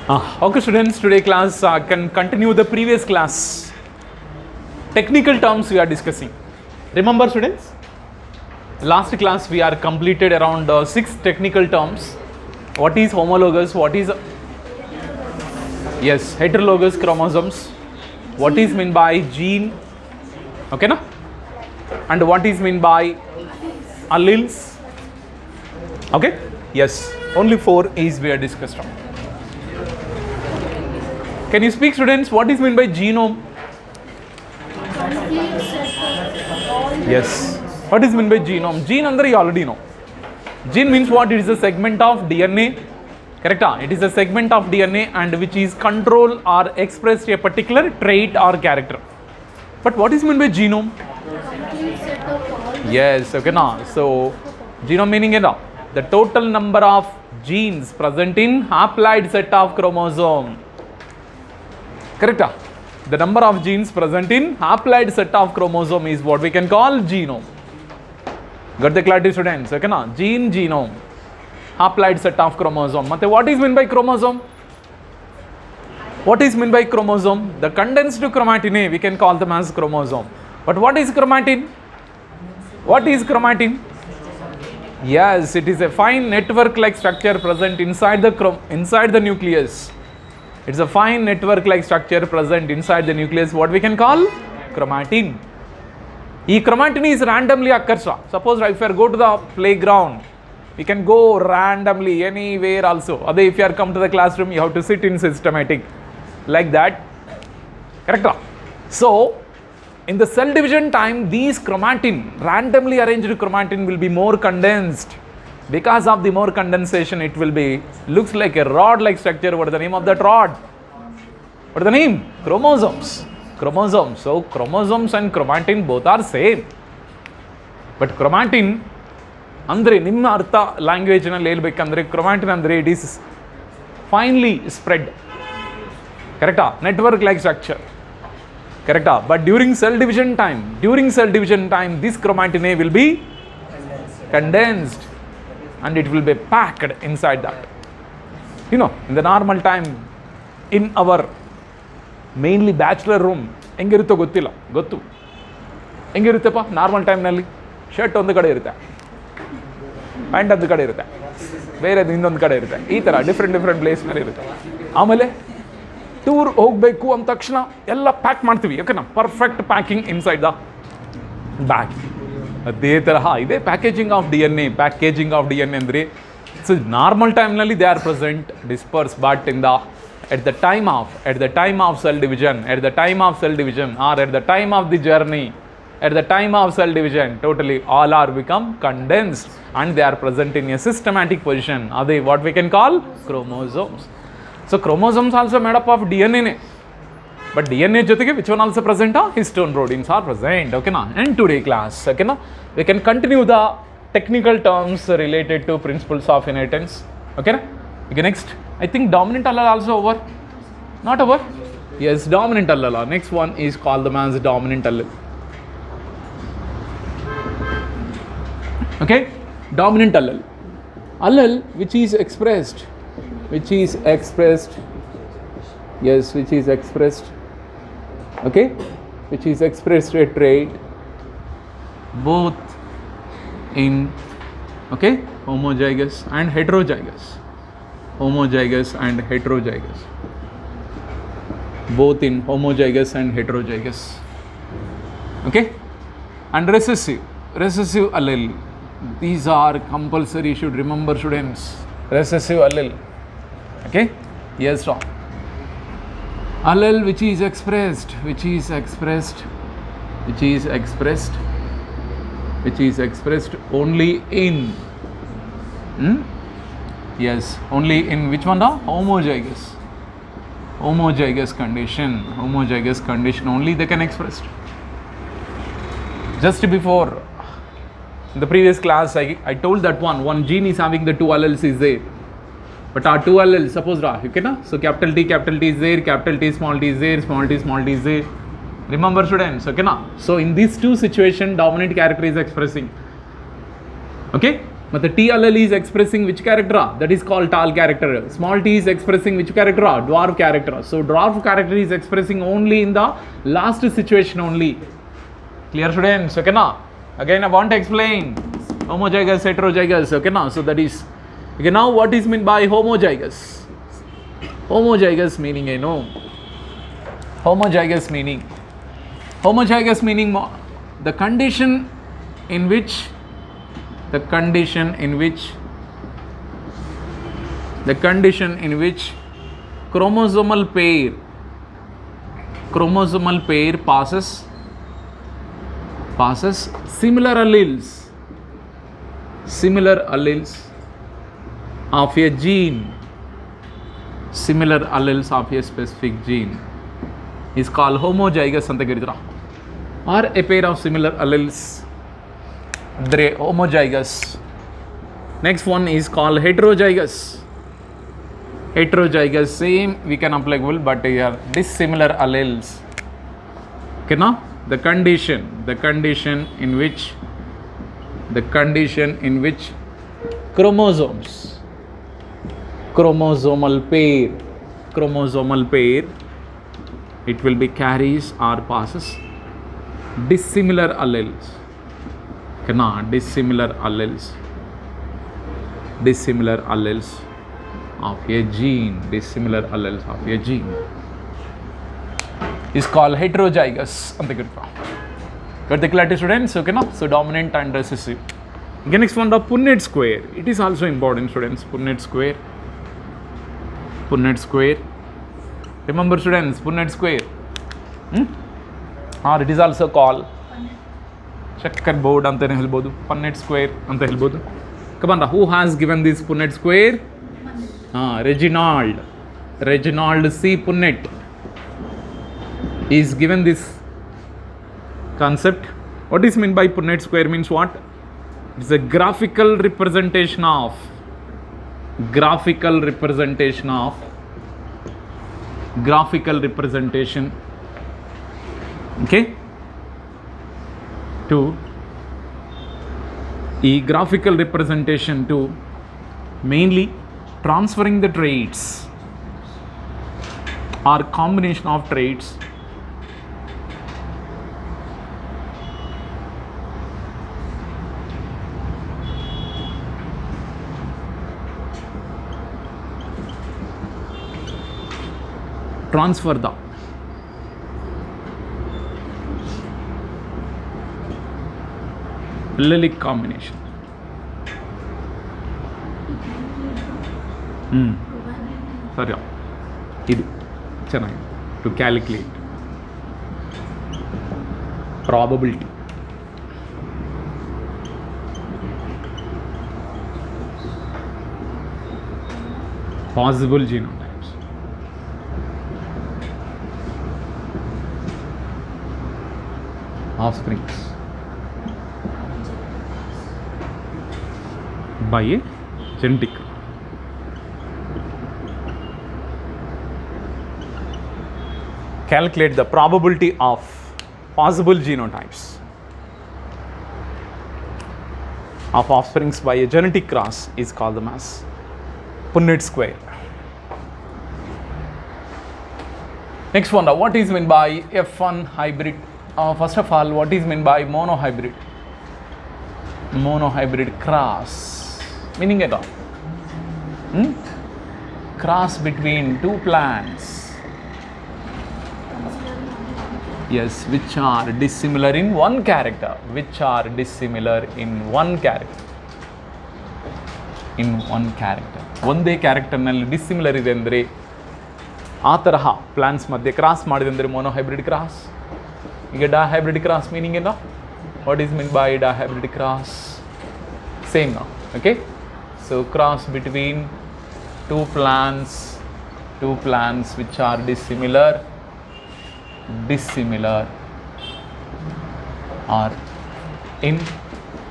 Okay students, today class can continue the previous class. Technical terms we are discussing. Remember students, last class we are completed around 6 technical terms. What is homologous, what is heterologous chromosomes, what is meant by gene, okay na, and what is meant by alleles, okay, yes, only 4 is we are discussed on. Can you speak students, what is meant by genome? Yes, what is meant by genome? Gene under you already know. Gene means what? It is a segment of DNA, correct? It is a segment of DNA and which is control or express a particular trait or character. But what is meant by genome? Yes, okay now. So genome meaning the total number of genes present in haploid set of chromosome. Correct? The number of genes present in haploid set of chromosome is what we can call genome. Got the clarity students? Okay na? Gene, genome, haploid set of chromosome. What is meant by chromosome? What is meant by chromosome? The condensed chromatin we can call them as chromosome. But what is chromatin? What is chromatin? Yes, it is a fine network-like structure present inside the nucleus. It's a fine network-like structure present inside the nucleus. What we can call chromatin. This chromatin is randomly occurs. Suppose if you go to the playground, we can go randomly anywhere also. Other if you are come to the classroom, you have to sit in systematic like that. Correct? So in the cell division time, these chromatin, randomly arranged chromatin will be more condensed. Because of the more condensation, it will be looks like a rod-like structure. What is the name of that rod? What is the name? Chromosomes. Chromosomes. So chromosomes and chromatin both are same. But chromatin, andre nimma artha language na helbekandre chromatin andre it is finely spread. Correct? Network-like structure. Correct? But during cell division time, this chromatin A will be condensed. And it will be packed inside that. You know, in the normal time, in our mainly bachelor room, engirutte gottilla, gottu. Engirutte pa normal time nalli shirt ondu kade irutte, pant ondu kade irutte, ಬೇರೆ ಇನ್ನೊಂದು ಕಡೆ ಇರುತ್ತೆ. ಈ ಥರ different place ಮೇಲೆ ಇರುತ್ತೆ. ಆಮೇಲೆ tour ಹೋಗಬೇಕು ಅಂದ ತಕ್ಷಣ ಎಲ್ಲ ಪ್ಯಾಕ್ ಮಾಡ್ತೀವಿ, ಓಕೆನಾ? Perfect packing inside the bag. ಅದೇ ತರಹ ಇದೆ packaging of D N A ಅಂದರೆ ಸೊ ನಾರ್ಮಲ್ ಟೈಮ್ನಲ್ಲಿ they are present disperse, but in the at the time of cell division or at the time of the journey, at the time of cell division, totally all are become condensed and they are present in a systematic position. Are they what we can call chromosomes? So chromosomes also made up of DNA. But DNA jotege which one also present? Histone proteins are present. Okay na? In today class, okay na, we can continue the technical terms related to principles of inheritance. Okay na? Okay, next. I think dominant allele also over. Not over? Yes, dominant allele. Next one is called the as dominant allele. Okay? Dominant allele. Allele which is expressed. Yes, which is expressed. Okay, which is expressed a trait both in homozygous and heterozygous, both in homozygous and heterozygous. Okay, and recessive allele, these are compulsory, you should remember students. Recessive allele. Okay, yes sir. Allele which is expressed only in only in which one? The homozygous condition only they can express. Just before in the previous class I told that one gene is having the 2 alleles is there. But our 2 alleles, suppose okay na? So capital T is there, capital T small t is there, small t is there. Remember students, okay na? So in these 2 situations, dominant character is expressing. Okay? But the T allele is expressing which character? That is called tall character. Small t is expressing which character? Dwarf character. So dwarf character is expressing only in the last situation only. Clear, students? Okay now? Again I want to explain homozygous, heterozygous. Okay now? So that is, okay, now what is meant by homozygous? Homozygous meaning, you know, homozygous meaning the condition in which chromosomal pair passes similar alleles of a gene, similar alleles of a specific gene is called homozygous anta karitra, or a pair of similar alleles, they homozygous. Next one is called heterozygous. Same we can applicable, but here dissimilar alleles. Okay now, the condition in which chromosomal pair it will be carries or passes dissimilar alleles. Okay now, dissimilar alleles of a gene, is called heterozygous. Got the clarity, students? Okay now, so dominant and recessive. Okay, next one, the Punnett square. It is also important, students. Punnett square. Remember, students, Punnett square. Or it is also called checkerboard anta helbodu, Punnett square anta helbodu. Come on, who has given this Punnett square? Reginald C. Punnett is given this concept. What is meant by Punnett square means what? It's a graphical representation of okay, to a graphical representation to mainly transferring the traits or combination of traits transfer the allelic combination. Sorry, ಇದು ಚೆನ್ನಾಗಿ to calculate probability. Possible genotypes. Offsprings by a genetic. Calculate the probability of possible genotypes of offsprings by a genetic cross is called the as Punnett square. Next one, what is meant by F1 hybrid? First of all, what is meant by monohybrid? Monohybrid cross, meaning at all cross between two plants, yes, which are dissimilar in one character, ಒಂದೇ ಕ್ಯಾರೆಕ್ಟರ್ನಲ್ಲಿ dissimilar ಇದೆ ಅಂದರೆ ಆ ತರಹ plants ಮಧ್ಯೆ cross ಮಾಡಿದೆ ಅಂದರೆ monohybrid cross. ಈಗ dihybrid cross meaning ಏನು? What is mean by dihybrid cross? Same ನಾ, okay. So cross between two plants which are dissimilar or in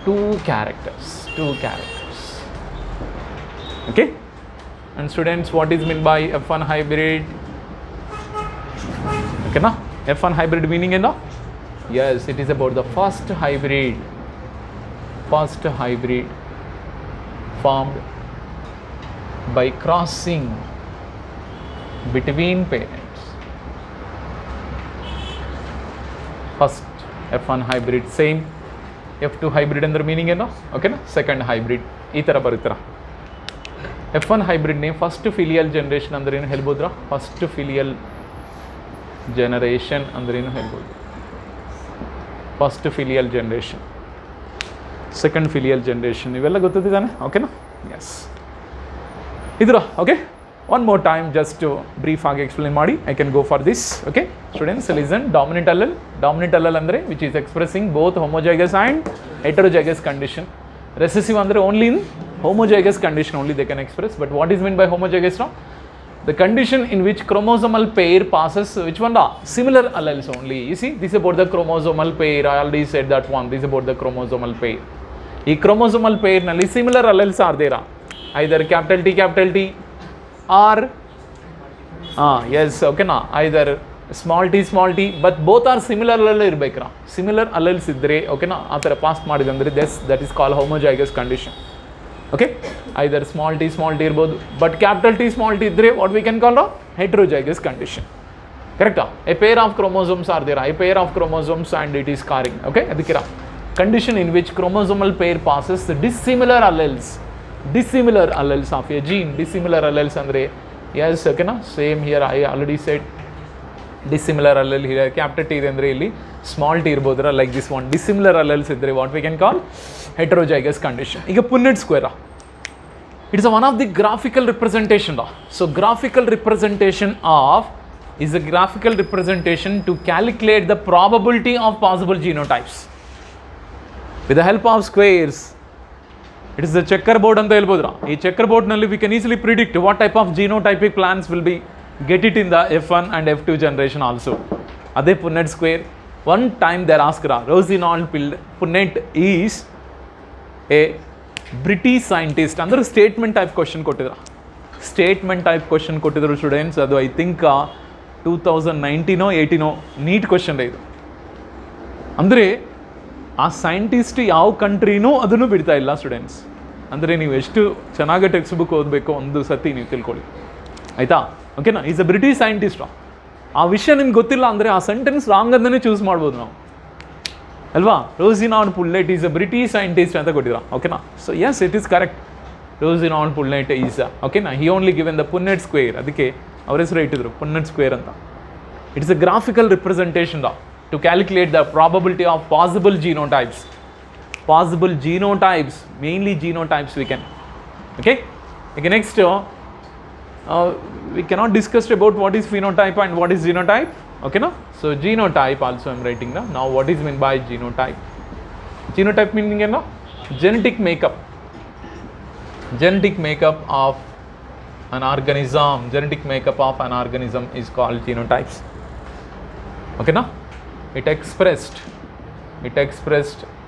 two characters. Okay, and students, what is meant by F1 hybrid? Okay na, F1 hybrid meaning is no? Yes, it is about the first hybrid formed by crossing between parents. First F1 hybrid same, F2 hybrid ಅಂದ್ರೆ meaning ಏನು ಓಕೆನಾ second hybrid ಈ ಥರ ಬರುತ್ತರ F1 ಹೈಬ್ರಿಡ್ನೇ first filial generation ಅಂದ್ರೆ ಏನು ಹೇಳ್ಬೋದ್ರಾ first filial generation ಅಂದ್ರೆ ಏನು ಹೇಳ್ಬೋದು first filial generation second filial generation ಇವೆಲ್ಲ ಗೊತ್ತಿದ್ದಾನೆ ಓಕೆನಾ ಎಸ್ ಇದರ okay one more time just to brief ಆಗಿ ಎಕ್ಸ್ಪ್ಲೇನ್ ಮಾಡಿ I can go for this okay students listen dominant allele andre which is expressing both homozygous and heterozygous condition recessive andre only in homozygous condition only they can express but what is meant by homozygous now the condition in which chromosomal pair passes which one da similar alleles only you see this is about the chromosomal pair I already said that one this is about the chromosomal pair ee chromosomal pair nalli similar alleles are there either capital T or yes okay na either small t but both are similar allele irbekra similar alleles idre okay na aa tara pass madidandre that is called homozygous condition okay either small t irbodu but capital T small t idre what we can call a heterozygous condition correct a pair of chromosomes are there a pair of chromosomes and it is carrying okay adikira condition in which chromosomal pair passes dissimilar alleles of a gene dissimilar alleles andre yes okay na same here I already said dissimilar allele here capital T andre illi small t irbodra like this one dissimilar alleles idre what we can call heterozygous condition iga Punnett square it is one of the graphical representation so graphical representation of is a graphical representation to calculate the probability of possible genotypes with the help of squares. It is the checkerboard anta helbodra ee checkerboard nalli we can easily predict what type of genotypic plants will be get it in the F1 and F2 generation also ade Punnett square one time they asked Rosenald Punnett is a British scientist under statement type question kottidra statement type question kottidru students adu I think 2019 18 NEET question idu andre ಆ scientist ಯಾವ ಕಂಟ್ರಿನೂ ಅದನ್ನು ಬಿಡ್ತಾ ಇಲ್ಲ students ಅಂದರೆ ನೀವು ಎಷ್ಟು ಚೆನ್ನಾಗಿ text book ಓದಬೇಕು ಒಂದು ಸತಿ ನೀವು ತಿಳ್ಕೊಳ್ಳಿ ಆಯಿತಾ ಓಕೆನಾ ಈಸ್ ಅ ಬ್ರಿಟಿಷ್ ಸೈಂಟಿಸ್ಟ್ ಆ ವಿಷಯ ನಿಮ್ಗೆ ಗೊತ್ತಿಲ್ಲ ಅಂದರೆ ಆ ಸೆಂಟೆನ್ಸ್ ರಾಂಗ್ ಅಂತಲೇ ಚೂಸ್ ಮಾಡ್ಬೋದು ನಾವು ಅಲ್ವಾ Reginald Punnett is a British scientist ಅಂತ ಕೊಟ್ಟಿದ್ರ ಓಕೆನಾ so yes it is correct Reginald Punnett is ಓಕೆನಾ he only given the Punnett square ಅದಕ್ಕೆ ಅವ್ರ ಹೆಸರು ಇಟ್ಟಿದ್ರು ಪುನ್ನೆಟ್ ಸ್ಕ್ವೇರ್ ಅಂತ it's a graphical representation to calculate the probability of possible genotypes mainly genotypes we can okay next we cannot discuss about what is phenotype and what is genotype okay no so genotype also I am writing now what is meant by genotype meaning no genetic makeup of an organism is called genotypes okay no it expressed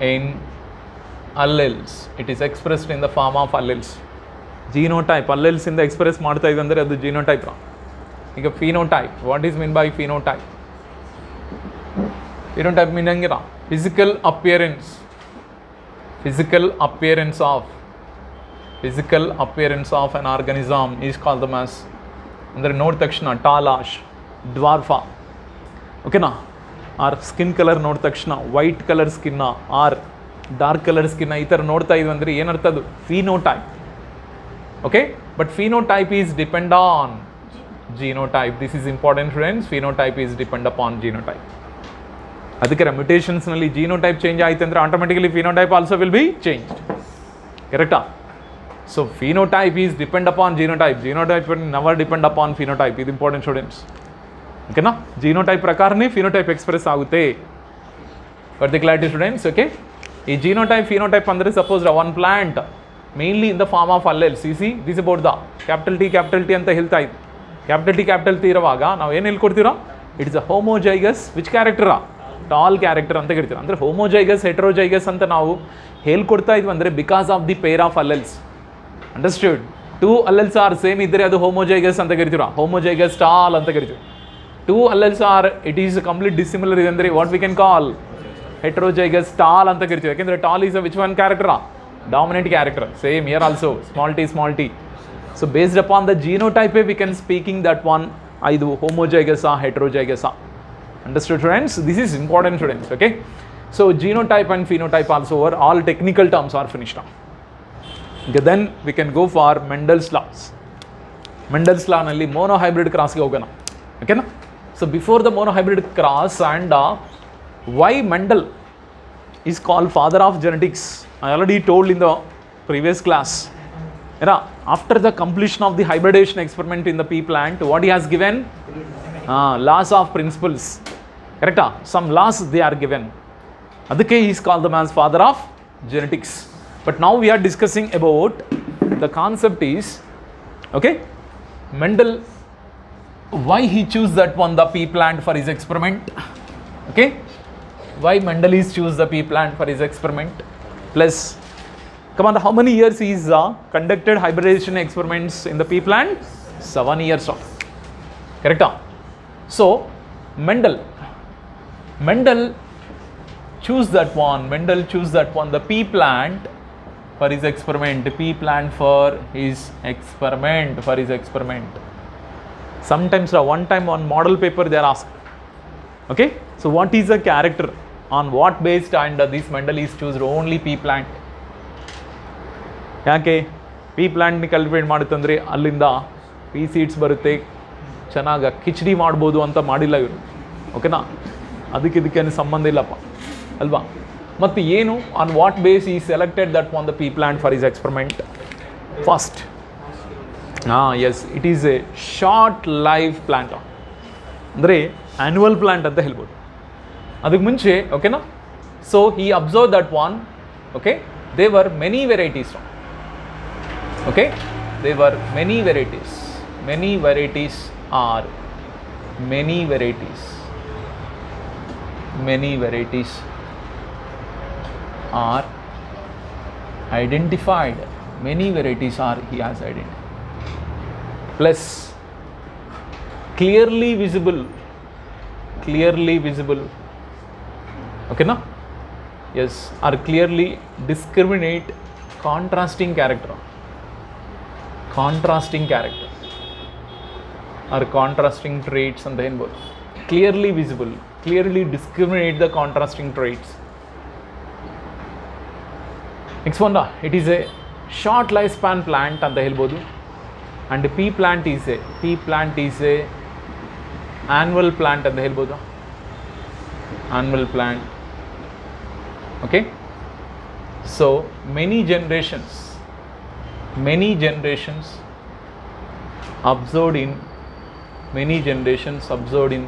in alleles it is expressed in the form of alleles genotype alleles ಇಂದ express ಮಾಡ್ತಾ ಇದೆ ಅಂದರೆ ಅದು genotype ಈಗ phenotype what is meant by phenotype meaning ಏನು physical appearance of an organism is called them as ಅಂದರೆ ನೋಡಿದ ತಕ್ಷಣ ಟಾಲಾಶ್ ಡ್ವಾರ್ಫಾ ಓಕೆನಾ ಆರ್ ಸ್ಕಿನ್ ಕಲರ್ ನೋಡಿದ ತಕ್ಷಣ ವೈಟ್ ಕಲರ್ ಸ್ಕಿನ್ನ ಆರ್ ಡಾರ್ಕ್ ಕಲರ್ ಸ್ಕಿನ್ನ ಈ ಥರ ನೋಡ್ತಾ ಇದ್ವಿ ಅಂದರೆ ಏನರ್ಥ ಅದು phenotype okay but phenotype is depend on genotype this is important friends phenotype is depend upon genotype ಅದಕ್ಕೆ ಮ್ಯುಟೇಷನ್ಸ್ನಲ್ಲಿ genotype ಚೇಂಜ್ ಆಯಿತು ಅಂದರೆ automatically phenotype also will be changed ಕರೆಕ್ಟಾ so phenotype is depend upon genotype never depend upon phenotype ಇದು important students ಓಕೆನಾ genotype ಪ್ರಕಾರನೇ phenotype express ಆಗುತ್ತೆ got the clarity students okay ಈ genotype phenotype ಅಂದರೆ suppose one plant mainly in the form of alleles see this about the capital T ಅಂತ ಹೇಳ್ತಾ ಇದ್ದು capital T ಇರುವಾಗ ನಾವು ಏನು ಹೇಳ್ಕೊಡ್ತೀರೋ it is a homozygous which ಕ್ಯಾರೆಕ್ಟರಾ ಟಾಲ್ ಕ್ಯಾರೆಕ್ಟರ್ ಅಂತ ಕರಿತೀವಿ ಅಂದರೆ ಹೋಮೋಜೈಗಸ್ ಹೆಟರೋಜೈಗಸ್ ಅಂತ ನಾವು ಹೇಳ್ಕೊಡ್ತಾ ಇದ್ವಿ ಅಂದರೆ because of the pair of alleles ಅಂಡರ್ಸ್ಟ್ಯೂಡ್ 2 alleles are same ಇದ್ದರೆ ಅದು ಹೋಮೋಜೈಗಸ್ ಅಂತ ಕರಿತೀರಾ ಹೋಮೋಜೈಗಸ್ ಟಾಲ್ ಅಂತ ಕರಿತೀವಿ 2 alleles are it is complete dissimilar ಇದೆ ಅಂದರೆ what we can call heterozygous tall ಅಂತ ಕರಿತೀವಿ ಯಾಕೆಂದರೆ tall is a which one ಕ್ಯಾರೆಕ್ಟರಾ dominant character. Same here also, small t. So based upon the genotype, we can speaking that one either homozygous or heterozygous. Understood, students? This is important, students. Okay. So genotype and phenotype also over. All technical terms are finished now. Okay, then we can go for Mendel's laws. Mendel's law nalli monohybrid cross ge hogana. Okay na? So before the monohybrid cross and why Mendel is called father of genetics, I already told in the previous class. After the completion of the hybridization experiment in the pea plant, what he has given? Laws of principles. Correct? Some laws they are given. Adike he is called the as father of genetics. But now we are discussing about the concept is, okay, Mendel, why he choose that one, the pea plant for his experiment. Okay, why Mendel is choose the pea plant for his experiment. Plus, come on, how many years he is conducted hybridization experiments in the pea plant? 7 years. Correct? So Mendel choose that one. Mendel choose that one, the pea plant for his experiment. Pea plant for his experiment. Sometimes one time on model paper they are asked. Okay, so what is the character, on what based, and this Mendel is choose only pea plant. ಯಾಕೆ ಪೀ ಪ್ಲ್ಯಾಂಟ್ನಿ cultivate ಮಾಡುತ್ತಂದರೆ ಅಲ್ಲಿಂದ ಪೀ seeds ಬರುತ್ತೆ, ಚೆನ್ನಾಗಿ ಕಿಚಡಿ ಮಾಡ್ಬೋದು ಅಂತ ಮಾಡಿಲ್ಲ ಇವರು. ಓಕೆನಾ? ಅದಕ್ಕೇನು ಸಂಬಂಧ ಇಲ್ಲಪ್ಪ ಅಲ್ವಾ? ಮತ್ತು ಏನು, ಆನ್ ವಾಟ್ ಬೇಸ್ ಈ selected that one the pea plant for is experiment? First yes, it is a short life plant, ಅಂದರೆ ಆ್ಯನ್ಯುವಲ್ ಪ್ಲ್ಯಾಂಟ್ ಅಂತ ಹೇಳ್ಬೋದು. ಅದಕ್ಕೆ ಮುಂಚೆ ಓಕೆನಾ, so he observe that one. Okay, they were many varieties. Okay, there were many varieties are identified. Many varieties are he has identified. Plus clearly visible. Okay na? Yes, are clearly discriminate contrasting character or contrasting traits and then both. Clearly visible, clearly discriminate the contrasting traits. Next one, it is a short lifespan plant ಅಂತ ಹೇಳ್ಬೋದು. And pea plant is a annual plant ಅಂತ ಹೇಳ್ಬೋದು. Annual plant. Okay, so many generations observed in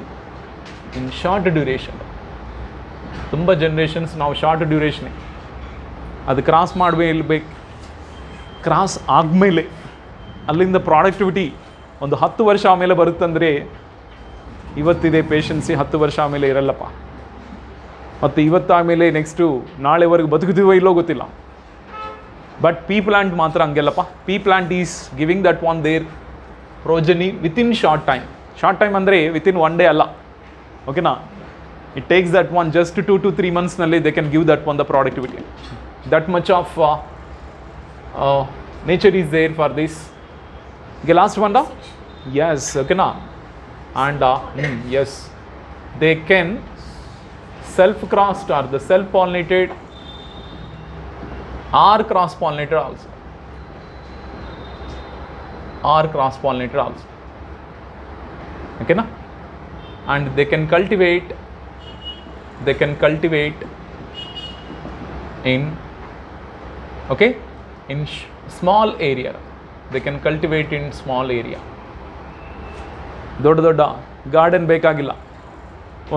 short duration. ತುಂಬ generations ನಾವು short duration ಅದು cross ಮಾಡಬೇಕು. Cross ಆದಮೇಲೆ ಅಲ್ಲಿಂದ ಪ್ರಾಡಕ್ಟಿವಿಟಿ ಒಂದು 10 ವರ್ಷ ಆಮೇಲೆ ಬರುತ್ತಂದರೆ, ಇವತ್ತಿದೆ ಪೇಷನ್ಸಿ, 10 ವರ್ಷ ಆಮೇಲೆ ಇರಲ್ಲಪ್ಪ. ಮತ್ತು ಇವತ್ತಾದಮೇಲೆ ನೆಕ್ಸ್ಟು ನಾಳೆವರೆಗೂ ಬದುಕುತ್ತೀವೋ ಇಲ್ಲೋ ಗೊತ್ತಿಲ್ಲ. ಬಟ್ ಪೀ ಪ್ಲಾಂಟ್ ಮಾತ್ರ ಹಂಗೆಲ್ಲಪ್ಪ. Pea plant is giving that one their progeny within short time. ಅಂದರೆ within 1 day ಅಲ್ಲ. ಓಕೆನಾ? It takes that one just 2 to 3 months ನಲ್ಲಿ they can give that one the productivity. That much of nature is there for this. Okay, last one da? Yes, okay na? And yes, they can self-crossed or the self-pollinated or cross-pollinated also. Okay na? And they can cultivate in small area. They can cultivate in small area. ದೊಡ್ಡ garden ಬೇಕಾಗಿಲ್ಲ,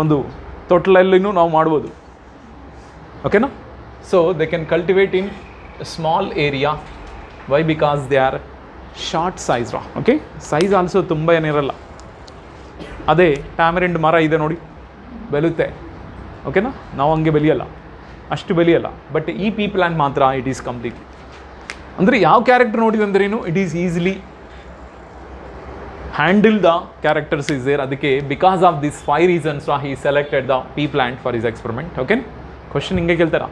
ಒಂದು ತೊಟ್ಲಲ್ಲಿನೂ ನಾವು ಮಾಡ್ಬೋದು. ಓಕೆನಾ? So they can cultivate in small area. Why? Because they are short size. Okay, size also ತುಂಬ ಏನಿರಲ್ಲ. ಅದೇ ಟ್ಯಾಮರಿಂಡ್ ಮರ ಇದೆ ನೋಡಿ, ಬೆಳೆಯುತ್ತೆ. ಓಕೆನಾ? ನಾವು ಹಂಗೆ ಬೆಳೆಯಲ್ಲ, ಅಷ್ಟು ಬೆಳೆಯಲ್ಲ. ಬಟ್ ಈ ಪೀ ಪ್ಲಾಂಟ್ ಮಾತ್ರ ಇಟ್ ಈಸ್ ಕಂಪ್ಲೀಟ್ಲಿ, ಅಂದರೆ ಯಾವ ಕ್ಯಾರೆಕ್ಟರ್ ನೋಡಿದಂದ್ರೇನು, it is easily handle the characters is there. ಅದಕ್ಕೆ because of this 5 reasons he selected the pea plant for his experiment. Okay, question ಹಿಂಗೆ ಕೇಳ್ತಾರ,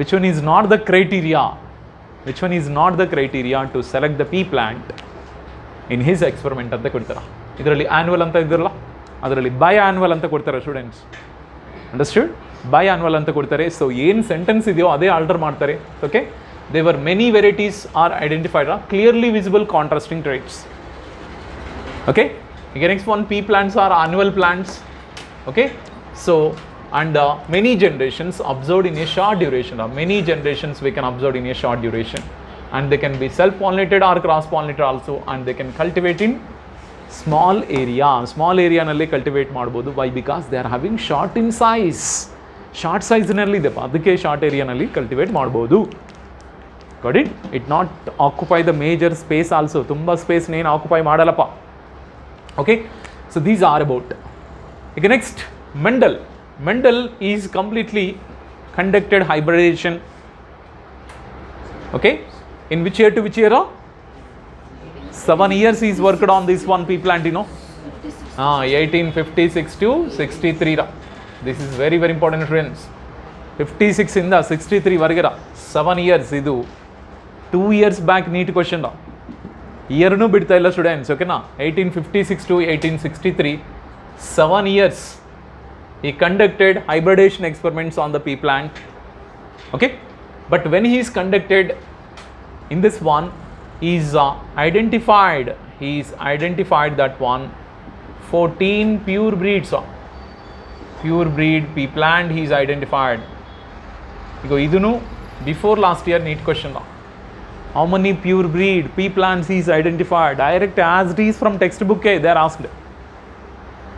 which one is not the criteria which one is not the criteria to select the pea plant in his experiment ಅಂತ ಕೊಡ್ತಾರೆ. ಇದರಲ್ಲಿ annual ಅಂತ ಇದ್ದಿರಲ್ಲ, ಅದರಲ್ಲಿ by annual ಅಂತ ಕೊಡ್ತಾರೆ students. Understand? By annual ಅಂತ ಕೊಡ್ತಾರೆ. ಸೊ ಏನು ಸೆಂಟೆನ್ಸ್ ಇದೆಯೋ ಅದೇ ಆಲ್ಟರ್ ಮಾಡ್ತಾರೆ. ಓಕೆ, ದೇವರ್ many varieties are identified, clearly visible contrasting traits. Okay, ಈಗ next one, pea plants are annual plants. Okay, so and many generations observed in a short duration, many generations we can observe in a short duration, and they can be self pollinated or cross pollinated also, and they can cultivate in small area nalli cultivate ಮಾಡಬಹುದು. Why? Because they are having short in size, short size ನಲ್ಲಿ ಇದೆ, ಅದಕ್ಕೆ short area ನಲ್ಲಿ cultivate ಮಾಡಬಹುದು. Got it? It not occupy the major space also, ತುಂಬಾ space ನೇನು occupy ಮಾಡಲ್ಲಪ್ಪ. Okay, so these are about. Okay, next, Mendel is completely conducted hybridization. Okay, in which year to which year? 7 years he's worked on this one pea plant, you know. 1856 to 63. This is very very important, friends. 56 ಇಂದ 63 ವರೆಗೆ 7 years. ಇದು 2 years back NEET question. ಇಯರ್ನೂ ಬಿಡ್ತಾ ಇಲ್ಲ students. ಓಕೆನಾ? 1856 to 1863, 7 years he conducted hybridization experiments on the pea plant. Okay, but when he is conducted in this one, he is identified that one 14 pure breeds, pure breed pea plant he is identified. Idunu before last year NEET question. How many pure breed pea plants he is identified? Direct as it is from textbook, they are asked.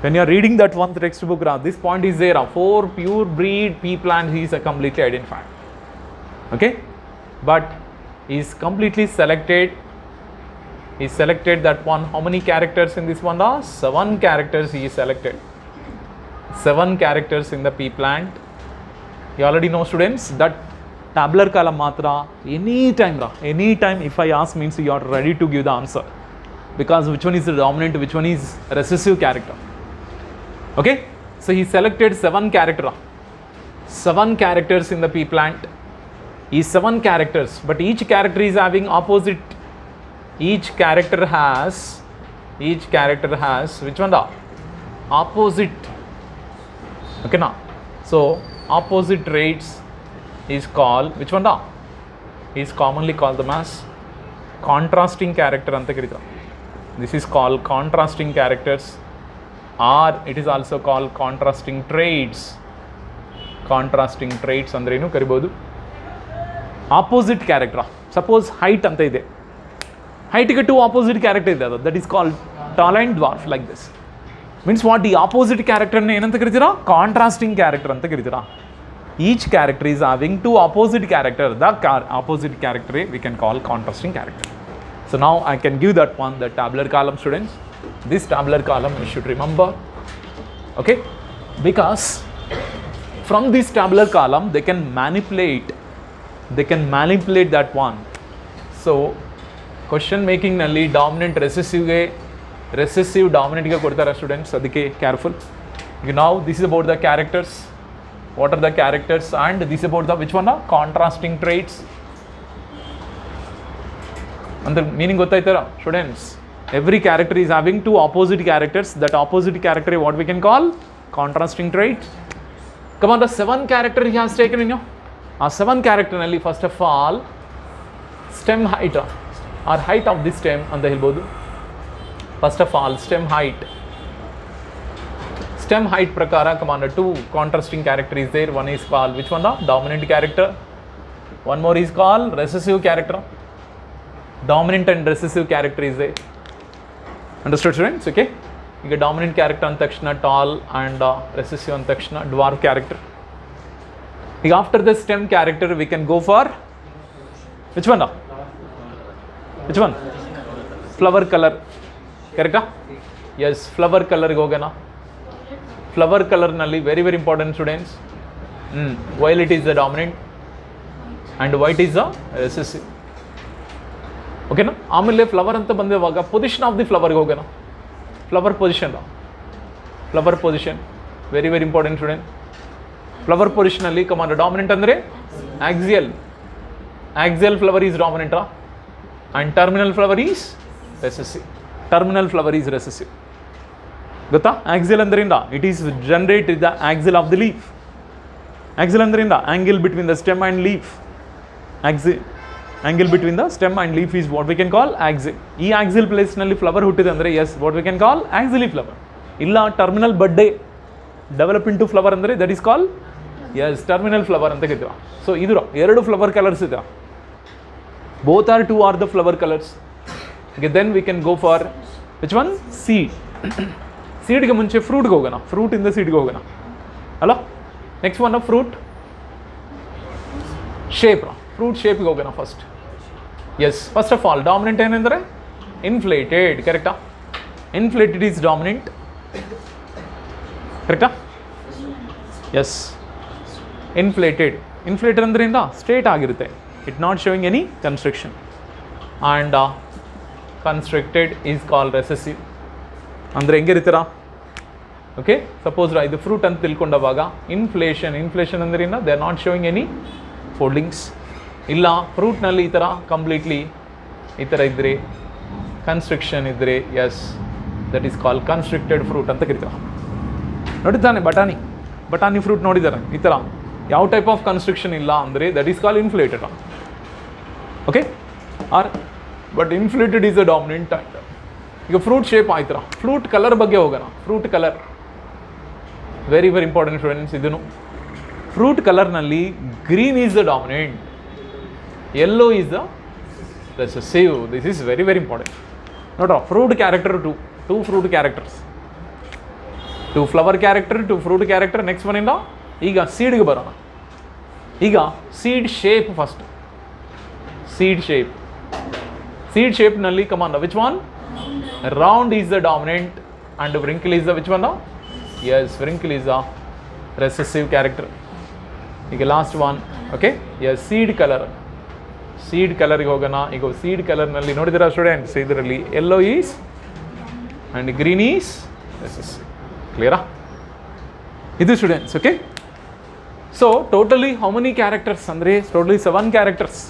When you are reading that one textbook, this point is there. 4 pure breed pea plants he is completely identified. Okay, but he is completely selected. He selected that one. How many characters in this one? 7 characters he is selected. 7 characters in the pea plant. You already know, students, that tabular column matra anytime if I ask means you are ready to give the answer, because which one is the dominant, which one is recessive character. Okay, so he selected 7 characters in the pea plant. These 7 characters, but each character is having opposite. Each character has which one? Opposite. Okay, now so opposite traits is called which one? Is commonly called them as contrasting character anta kariತಾರೆ. This is called contrasting characters, or it is also called contrasting traits. Contrasting traits ಅಂದ್ರೆ ಏನು ಕರಿಬಹುದು? Opposite character. Suppose height ಅಂತ ಇದೆ, height ಗೆ 2 opposite character ಇದೆ, that is called tall and dwarf, like this. Means what? The opposite character ನ ಏನಂತ ಕರಿತೀರಾ? Contrasting character ಅಂತ ಕರಿತೀರಾ. Each character is having 2 opposite character. The opposite character we can call contrasting character. So now I can give that one, the tabular column, students. This tabular column you should remember. Okay, because from this tabular column they can manipulate that one. So question making nalli dominant recessive dominant ga kodtara students, adike careful. Now this is about the characters. What are the characters? And this is about the which one? Contrasting traits. And the meaning gottaitara students? Every character is having 2 opposite characters. That opposite character what we can call contrasting trait. Come on, the 7 character he has taken in you. 7 character nalli first of all stem height or height of this stem anta helbodu. First of all stem height prakara, come on, 2 contrasting character is there. One is called which one? The dominant character. One more is called recessive character. Dominant and recessive character is there. Understood, students? Okay, ಈಗ dominant character ಅಂದ ತಕ್ಷಣ tall and recessive ಅಂದ ತಕ್ಷಣ dwarf character. ಈಗ after the stem character we can go for which one? Which one? Flower color. Correct? Yes, flower color ಗೆ ಹೋಗೋಣ. Flower color nalli very very important, students. Violet is the dominant and white is the recessive. Okay na? ಆಮೇಲೆ flower ಅಂತ ಬಂದಿರುವಾಗ position of the ಫ್ಲವರ್ಗೆ ಹೋಗೋಣ. Flower position very very important student. ಫ್ಲವರ್ ಪೊಸಿಷನಲ್ಲಿ command dominant ಅಂದರೆ axial, Axial flower is dominant and terminal flower is recessive. Terminal flower is recessive. ಗೊತ್ತಾ? Axil ಅಂದ್ರಿಂದ it is generate the axil of the leaf. Axil ಅಂದ್ರಿಂದ angle between the stem and leaf. Angle between the stem and leaf is what we can call axil. ಈ axil ಪ್ಲೇಸ್ನಲ್ಲಿ flower ಹುಟ್ಟಿದೆ ಅಂದರೆ as what we can call axillary flower. ಇಲ್ಲ terminal ಬಡ್ಡೆ develop into flower ಅಂದರೆ that is call as terminal flower ಅಂತ ಕರಿತೀವಿ. So ಇದು ಎರಡು ಫ್ಲವರ್ ಕಲರ್ಸ್ ಇದೆ. Both R to are the flower colours. Then we can go for which one seed. ಸೀಡ್ಗೆ ಮುಂಚೆ ಫ್ರೂಟ್ಗೆ ಹೋಗೋಣ. ಫ್ರೂಟಿಂದ ಸೀಡ್ಗೆ ಹೋಗೋಣ ಅಲ್ಲ. Next one fruit shape. Fruit ಶೇಪ್ಗೆ ಹೋಗೋಣ first. As first of all dominant ಏನಂದರೆ ಇನ್ಫ್ಲೇಟೆಡ್. ಕರೆಕ್ಟಾ? Inflated is dominant. ಕರೆಕ್ಟಾ? As inflated. ಇನ್ಫ್ಲೇಟೆಡ್ ಅಂದ್ರಿಂದ ಸ್ಟ್ರೇಟ್ ಆಗಿರುತ್ತೆ. It not showing any construction. And constructed is call recessive. ಅಂದರೆ ಹೆಂಗಿರ್ತೀರ? ಓಕೆ, ಸಪೋಸ್ ಇದು ಫ್ರೂಟ್ ಅಂತ ತಿಳ್ಕೊಂಡವಾಗ ಇನ್ಫ್ಲೇಷನ್ ಅಂದ್ರಿಂದ they are not showing any foldings. ಇಲ್ಲ ಫ್ರೂಟ್ನಲ್ಲಿ ಈ ಥರ ಕಂಪ್ಲೀಟ್ಲಿ ಈ ಥರ ಇದ್ದರೆ ಕನ್ಸ್ಟ್ರಕ್ಷನ್ ಇದ್ದರೆ as that is call constricted fruit ಅಂತ ಕರಿತೀರ. ನೋಡಿದ್ದಾನೆ ಬಟಾಣಿ ಫ್ರೂಟ್ ನೋಡಿದ್ದಾರೆ. ಈ ಥರ ಯಾವ ಟೈಪ್ ಆಫ್ ಕನ್ಸ್ಟ್ರಕ್ಷನ್ ಇಲ್ಲ ಅಂದರೆ that is call inflated. Okay, are but inflated is a dominant. And ಈಗ ಫ್ರೂಟ್ ಶೇಪ್ ಆಯ್ತರ. ಫ್ರೂಟ್ ಕಲರ್ ಬಗ್ಗೆ ಹೋಗೋಣ. Fruit colour very important students. ಇದನ್ನು ಫ್ರೂಟ್ ಕಲರ್ನಲ್ಲಿ green is the dominant, yellow is the recessive. This is very important. ನೋಡ್ರ fruit character two fruit characters, two flower character, two fruit character. Next ಒನ್ನಿಂದ ಈಗ ಸೀಡ್ಗೆ ಬರೋಣ. ಈಗ ಸೀಡ್ ಶೇಪ್ ಫಸ್ಟ್. ಸೀಡ್ ಶೇಪ್ನಲ್ಲಿ come on which one? Round is the dominant and wrinkle is the which one now? Yes, wrinkle is the recessive character. ಈಗ last one. Okay, yes seed ಕಲರ್ಗೆ ಹೋಗೋಣ. ಈಗ ಸೀಡ್ ಕಲರ್ನಲ್ಲಿ ನೋಡಿದಿರ ಸ್ಟೂಡೆಂಟ್ಸ್, ಇದರಲ್ಲಿ yellow is and green is recessive. ಕ್ಲಿಯರಾ? ಇದು students. Okay, so totally how many characters ಅಂದರೆ ಟೋಟಲಿ 7 ಕ್ಯಾರೆಕ್ಟರ್ಸ್.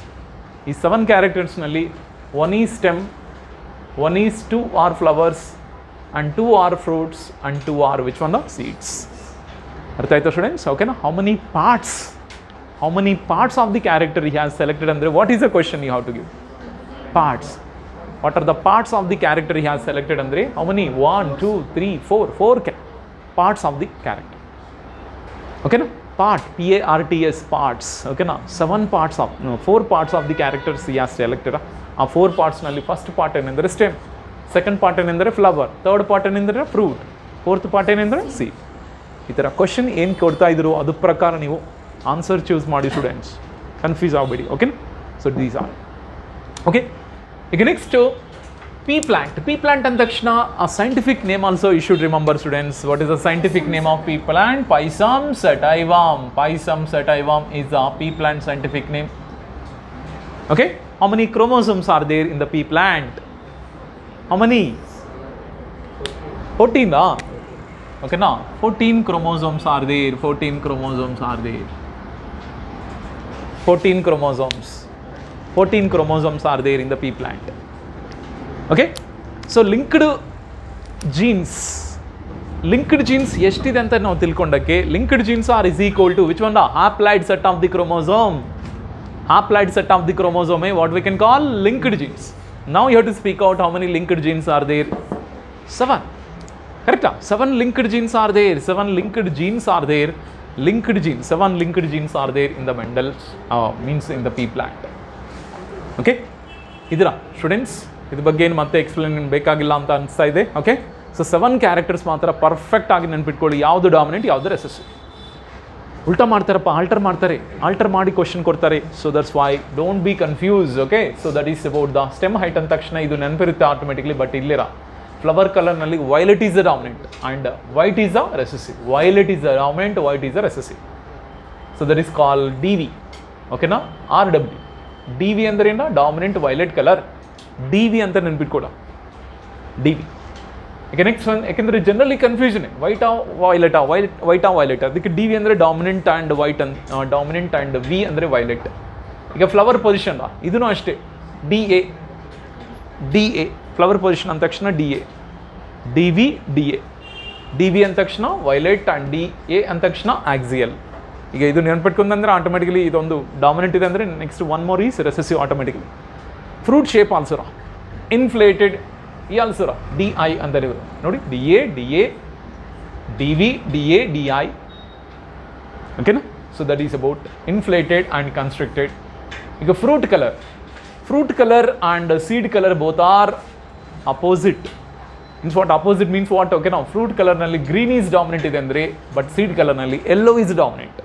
ಈ 7 ಕ್ಯಾರೆಕ್ಟರ್ಸ್ನಲ್ಲಿ 1 is stem, 1 is 2 are flowers and 2 are fruits and 2 are which one? The seeds. ಅರ್ಥ ಆಯ್ತಾ ಸ್ಟೂಡೆಂಟ್ಸ್? ಓಕೆನಾ? How many parts of the character he has selected ಅಂದರೆ what is the question you have to give? Parts. What are the parts of the character he has selected ಅಂದರೆ how many? 1 2 3 4 parts of the character. ಓಕೆನಾ? Part PARTS parts. ಓಕೆನಾ? 4 parts of the characters he has selected. ಆ 4 ಪಾರ್ಟ್ಸ್ನಲ್ಲಿ first part ಏನೆಂದರೆ stem, second part ಏನೆಂದರೆ flower, third part ಏನೆಂದರೆ fruit, fourth part ಏನೆಂದರೆ seed. ಈ ಥರ ಕ್ವಶನ್ ಏನು ಕೊಡ್ತಾ ಇದ್ರು ಅದ್ರ ಪ್ರಕಾರ ನೀವು ಆನ್ಸರ್ ಚೂಸ್ ಮಾಡಿ ಸ್ಟೂಡೆಂಟ್ಸ್. ಕನ್ಫ್ಯೂಸ್ ಆಗಬೇಡಿ. Okay, so these are okay. ಈಗ ನೆಕ್ಸ್ಟು ಪೀ ಪ್ಲಾಂಟ್ ಅಂದ ತಕ್ಷಣ ಆ scientific name also you should remember students. What is the scientific name of pea plant? Pisum sativum is the pea plant scientific name. Okay, how many chromosomes are there in the pea plant? How many? 14 okay na? 14 chromosomes are there. 14 chromosomes are there in the pea plant. Okay, so linked genes ಎಷ್ಟಿದೆ ಅಂತ ನಾವು ತಿಳ್ಕೊಂಡಕ್ಕೆ linked genes are is equal to which one? The haploid set of the chromosome. What we can call linked genes. Now you have to speak out how many linked genes are there. 7. Correct? 7 linked genes are there. 7 linked genes are there in the Mendel's means in the pea plant. Okay, idra students idu bagge ಏನು ಮತ್ತೆ explain ಬೇಕಾಗಿಲ್ಲ ಅಂತ ಅನಿಸ್ತಾ ಇದೆ. Okay, so 7 characters ಮಾತ್ರ perfect ಆಗಿ ನೆನ್ಪಿಟ್ಕೊಳ್ಳಿ. ಯಾವುದು ಡಾಮಿನೆಂಟ್, ಯಾವುದು ರೆಸೆಸಿವ್. ಉಲ್ಟಾ ಮಾಡ್ತಾರಪ್ಪ, ಆಲ್ಟರ್ ಮಾಡಿ ಕ್ವಶನ್ ಕೊಡ್ತಾರೆ. So that's why don't be confuse. Okay, so that is about the stem height ಅಂದ ತಕ್ಷಣ ಇದು ನೆನಪಿರುತ್ತೆ ಆಟೋಮೆಟಿಕ್ಲಿ. ಬಟ್ ಇಲ್ಲಿರ ಫ್ಲವರ್ ಕಲರ್ನಲ್ಲಿ violet is the dominant and white is the recessive. Violet is the dominant, white is the recessive. So that is call DV. ಓಕೆನಾ? RW. DV ಅಂದ್ರೇನ? Dominant violet colour. DV ಅಂತ ನೆನ್ಪಿಟ್ಕೊಡ. DV. ಈಗ next one, ಯಾಕೆಂದರೆ generally confusion white violet ಅದಕ್ಕೆ DV ಅಂದರೆ dominant and white dominant and V ಅಂದರೆ violet. ಈಗ ಫ್ಲವರ್ ಪೊಸಿಷನ್ ಇದೂ ಅಷ್ಟೇ ಡಿ ಎ ಫ್ಲವರ್ ಪೊಸಿಷನ್ ಅಂದ ತಕ್ಷಣ ಡಿ ವಿ ಡಿ ವಿ ಅಂದ ತಕ್ಷಣ ವೈಲೆಟ್ ಆ್ಯಂಡ್ ಡಿ ಎ ಅಂದ ತಕ್ಷಣ ಆಕ್ಸಿಯಲ್. ಈಗ ಇದು ನೆನ್ಪಿಟ್ಕೊಂಡ್ರೆ ಆಟೋಮೆಟಿಕಲಿ ಇದೊಂದು ಡಾಮಿನೆಂಟ್ ಇದೆ ಅಂದರೆ next one more is recessive automatically. Fruit shape ಆಲ್ಸೋರ ಇನ್ಫ್ಲೇಟೆಡ್ ಈ ಆಲ್ಸೋರ ಡಿ ಐ ಅಂತ ನೋಡಿ D A D V D I ಓಕೆನಾ. So that is about inflated and constricted. ಈಗ fruit colour and seed colour both are opposite. Means what opposite means what okay ನಾವು fruit ಕಲರ್ನಲ್ಲಿ green is dominant ಇದೆ ಅಂದರೆ but seed ಕಲರ್ನಲ್ಲಿ yellow is dominant.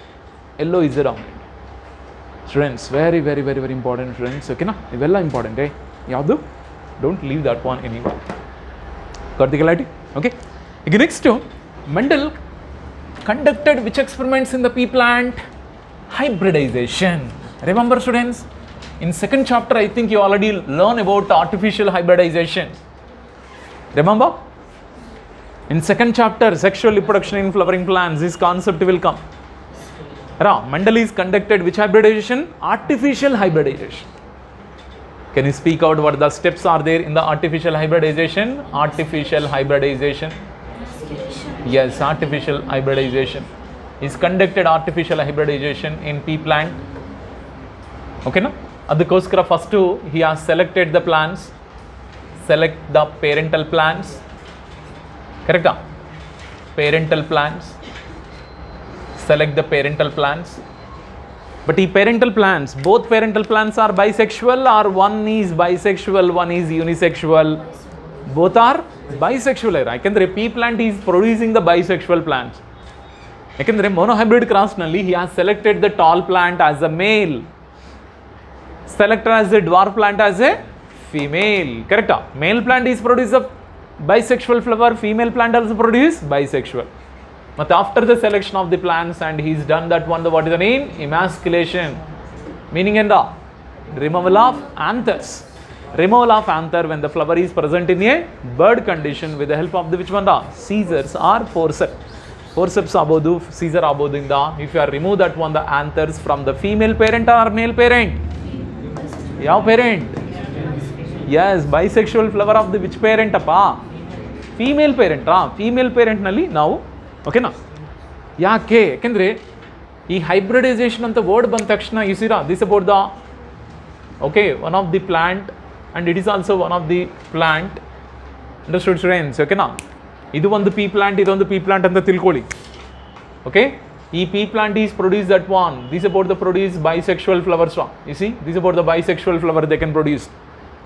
Students very very very very important students ಓಕೆನಾ. ಇವೆಲ್ಲ ಇಂಪಾರ್ಟೆಂಟೇ ಯಾವುದು don't leave that one any one. Got the clarity? Okay. ಈಗ next Mendel conducted which experiments in the pea plant? Hybridization. Remember students, in second chapter I think you already learn about artificial hybridization. Remember? In second chapter, sexual reproduction in flowering plants, this concept will come. Mendel is conducted which hybridization? Artificial hybridization. Can you speak out what the steps are there in the artificial hybridization? Yes, artificial hybridization is conducted artificial hybridization in pea plant. Okay na? Adikoskara first he has selected the plants, select the parental plants. Correct? Parental plants. Select the parental plants. But the parental plants, both parental plants are bisexual or one is bisexual, one is unisexual? Both are bisexual. ಯಾಕೆಂದರೆ pea plant is producing the bisexual plants. ಯಾಕೆಂದರೆ monohybrid ಕ್ರಾಸ್ನಲ್ಲಿ he has selected the tall plant as a male, selected as a dwarf plant as a female. ಕರೆಕ್ಟಾ? Male plant is produce a bisexual flower, female plant also produce bisexual. ಮತ್ತು after the selection of the plants and he is done that one the what is the name? Emasculation. Meaning ಎಂದ removal of anthers. Removal of anther when the flower is present in a bird condition with the help of the which one? Scissors or forceps. Forceps abodu, scissor abodu inda. If you are remove that one, the anthers from the female parent or male parent? Yav parent? Yes, bisexual flower of the which parent appa? Female parent. Female parent nalli now. Okay na? Yake? Yakendre ee hybridization anta word ಬಂದ ತಕ್ಷಣ you see this about the okay one of the plant and it is also one of the plant. Understood students? Okay na? Idu ಒಂದು pea plant, idondu pea plant anta tilkoli. Okay? Ee pea plant is produce that one. This about the produce bisexual flowers. You see? This about the bisexual flower they can produce.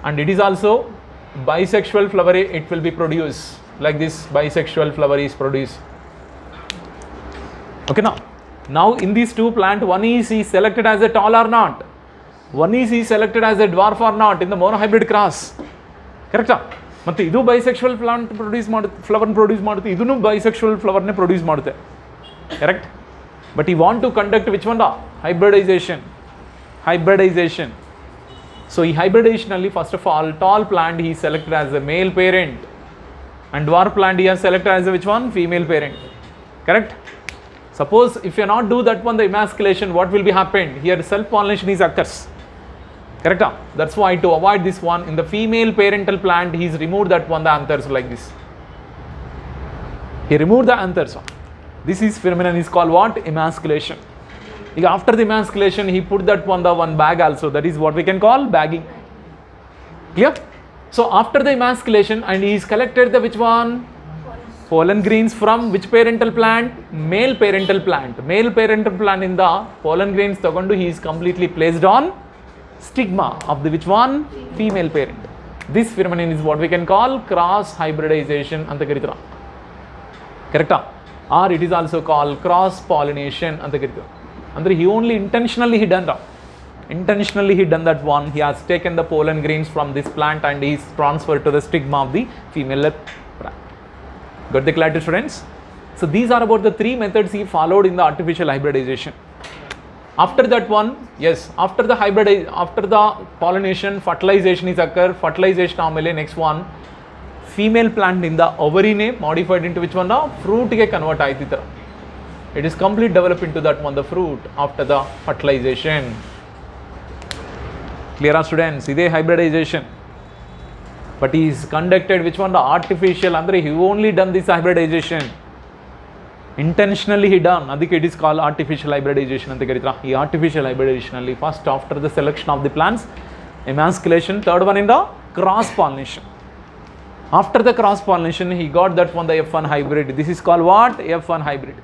And it is also bisexual flower it will be produced. Like this bisexual flower is produced. Okay now? Now in these two plant, one is he selected as a tall or not? One is he selected as a dwarf or not in the monohybrid cross. Correct? ಮತ್ತು ಇದು bisexual plant produce ಮಾಡುತ್ತೆ, ಫ್ಲವರ್ನ produce ಮಾಡುತ್ತೆ, ಇದೂ bisexual ಫ್ಲವರ್ನೇ produce ಮಾಡುತ್ತೆ. Correct? But he want to conduct which one? Hybridization. So ಈ ಹೈಬ್ರಿಡೇಷನಲ್ಲಿ first of all tall plant he selected as a male parent and dwarf plant he has selected as a which one? Female parent. Correct? Suppose if you not do that one, the emasculation, what will be happened? Here self pollination is occurs. Correct? That's why to avoid this one, in the female parental plant he's removed that one, the anthers like this. He removed the anthers. This is phenomenon is called what? Emasculation. After the emasculation he put that one, the one bag also, that is what we can call bagging. Clear? So after the emasculation and he is collected the which one? Pollen grains from which parental plant? Male parental plant. Male parental plant in the pollen grains tagondu he is completely placed on stigma of the which one? Female parent. This phenomenon is what we can call cross hybridization anta karitara. Correct? Or it is also called cross pollination anta karitara. Andre he only intentionally he done that one. He has taken the pollen grains from this plant and he is transferred to the stigma of the female plant. Got the clarity students? So these are about the three methods he followed in the artificial hybridization. After that one, yes, after the pollination, fertilization is occur. Fertilization amele next one, female plant in the ovary ne modified into which one? Fruit ge convert aititra. It is complete developed into that one, the fruit after the fertilization. Clear students? Ide hybridization. But he is conducted which one? The artificial. Andre he only done this hybridization. Intentionally he done. Adike it is called artificial hybridization ante karitara. He artificial hybridization alli first after the selection of the plants, emasculation. Third one in the cross pollination. After the cross pollination he got that one the F1 hybrid. This is called what? F1 hybrid.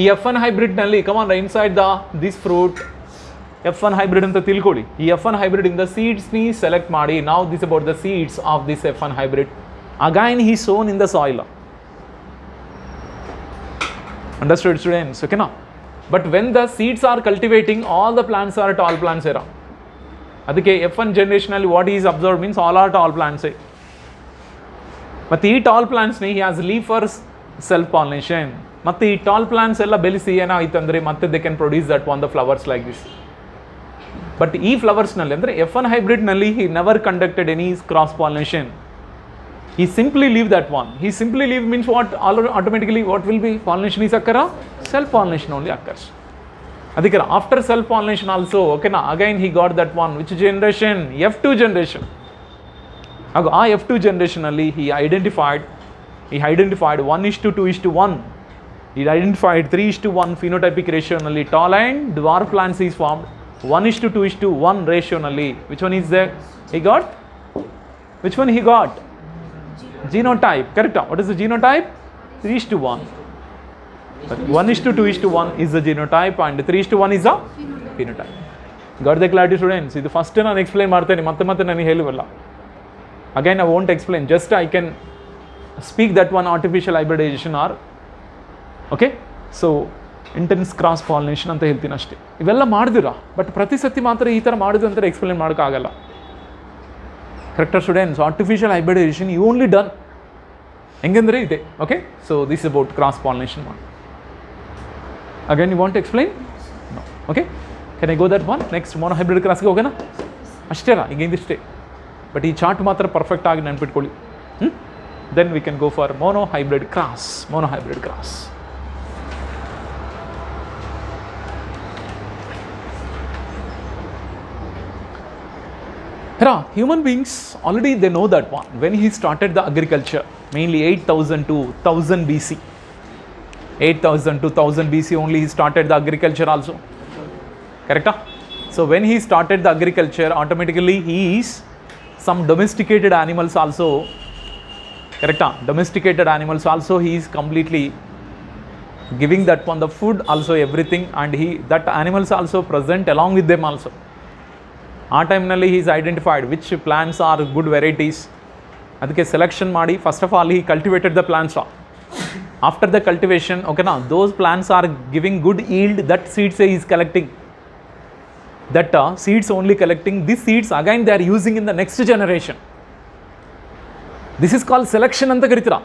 ಈ F1 hybrid ನಲ್ಲಿ come on inside the this fruit F1 hybrid ಅಂತ ತಿಳ್ಕೊಳ್ಳಿ. ಈ F1 hybrid ಇಂದ seeds ನಿ select ಮಾಡಿ. Now this about the seeds of this F1 hybrid. Again he sown in the soil. Understood students? Okay now. But when the seeds are cultivating, all the plants are tall plants era. ಅದಕ್ಕೆ F1 generation ಅಲ್ಲಿ what is observed means all are tall plants. ಮತ್ತು ಈ tall ಪ್ಲಾಂಟ್ಸ್ನಿ he has leave for self pollination. ಮತ್ತು ಈ tall plants ಎಲ್ಲ ಬೆಳೆಸಿ ಏನಾಯ್ತು ಅಂದರೆ ಮತ್ತೆ they can produce that one the flowers like this. But ಈ ಫ್ಲವರ್ಸ್ನಲ್ಲಿ ಅಂದರೆ F1 ಹೈಬ್ರಿಡ್ನಲ್ಲಿ he never conducted any cross pollination. he simply leave that one. He simply leave means what? Automatically what will be? Pollination is occur? Self pollination only occurs. Adhikara after self pollination also, okay na, again he got that one. Which generation? F2 generation. ಆ F2 generation ಅಲ್ಲಿ he identified 1:2:1. He identified 3:1 phenotypic ratio ನಲ್ಲಿ tall and dwarf plants is formed. 1:2:1 ratio ನಲ್ಲಿ which one is there? He got which one he got? Genotype, correct? What is the genotype? 3:1. 1:2:1 is the genotype and 3:1 is the phenotype. Got the clarity students? ಇದು first ನಾನು explain ಮಾಡ್ತೇನೆ, ಮತ್ತೆ ನಾನು ಹೇಳುವಲ್ಲ. Again I won't explain, just I can speak that one artificial hybridization or okay. So intense cross pollination ಅಂತ ಹೇಳ್ತೀನಿ ಅಷ್ಟೇ. ಇವೆಲ್ಲ ಮಾಡಿದಿರಾ, but ಪ್ರತಿ ಸತಿ ಮಾತ್ರ ಈ ಥರ ಮಾಡಿದ್ರು ಅಂತ ಎಕ್ಸ್ಪ್ಲೇನ್ ಮಾಡೋಕ್ಕಾಗಲ್ಲ. ಕರೆಕ್ಟಾ students? Artificial hybridization you only done ಹೆಂಗಂದ್ರೆ ಇದೆ. Okay, so this about cross pollination ಮಾಡಿ. Again you want to explain? No. Okay, can I go that one? Next mono hybrid ಕ್ರಾಸ್ಗೆ ಹೋಗೋಣ. ಅಷ್ಟೇ ಅಲ್ಲ, ಈಗ ಇಂದಿಷ್ಟೇ, ಬಟ್ ಈ ಚಾರ್ಟ್ ಮಾತ್ರ ಪರ್ಫೆಕ್ಟ್ ಆಗಿ ನೆನ್ಪಿಟ್ಕೊಳ್ಳಿ. Then we can go for mono hybrid cross. Mono hybrid cross. Human beings already they know that one. When he started the agriculture, mainly 8000 to 1000 BC. 8000 to 1000 BC only he started the agriculture also. Correct? So when he started the agriculture, automatically he is some domesticated animals also. Correct? Domesticated animals also he is completely giving that one the food also everything, and he that animals also present along with them also. ಆ ಟೈಮ್ನಲ್ಲಿ is identified which plants are good varieties. ಅದಕ್ಕೆ selection ಮಾಡಿ first of all he cultivated the plants. After the cultivation, ಓಕೆನಾ, those plants are giving good yield, that seeds is collecting, that seeds only collecting this seeds again they are using in the next generation. This is call selection ಅಂತ ಕರಿತೀರಾ.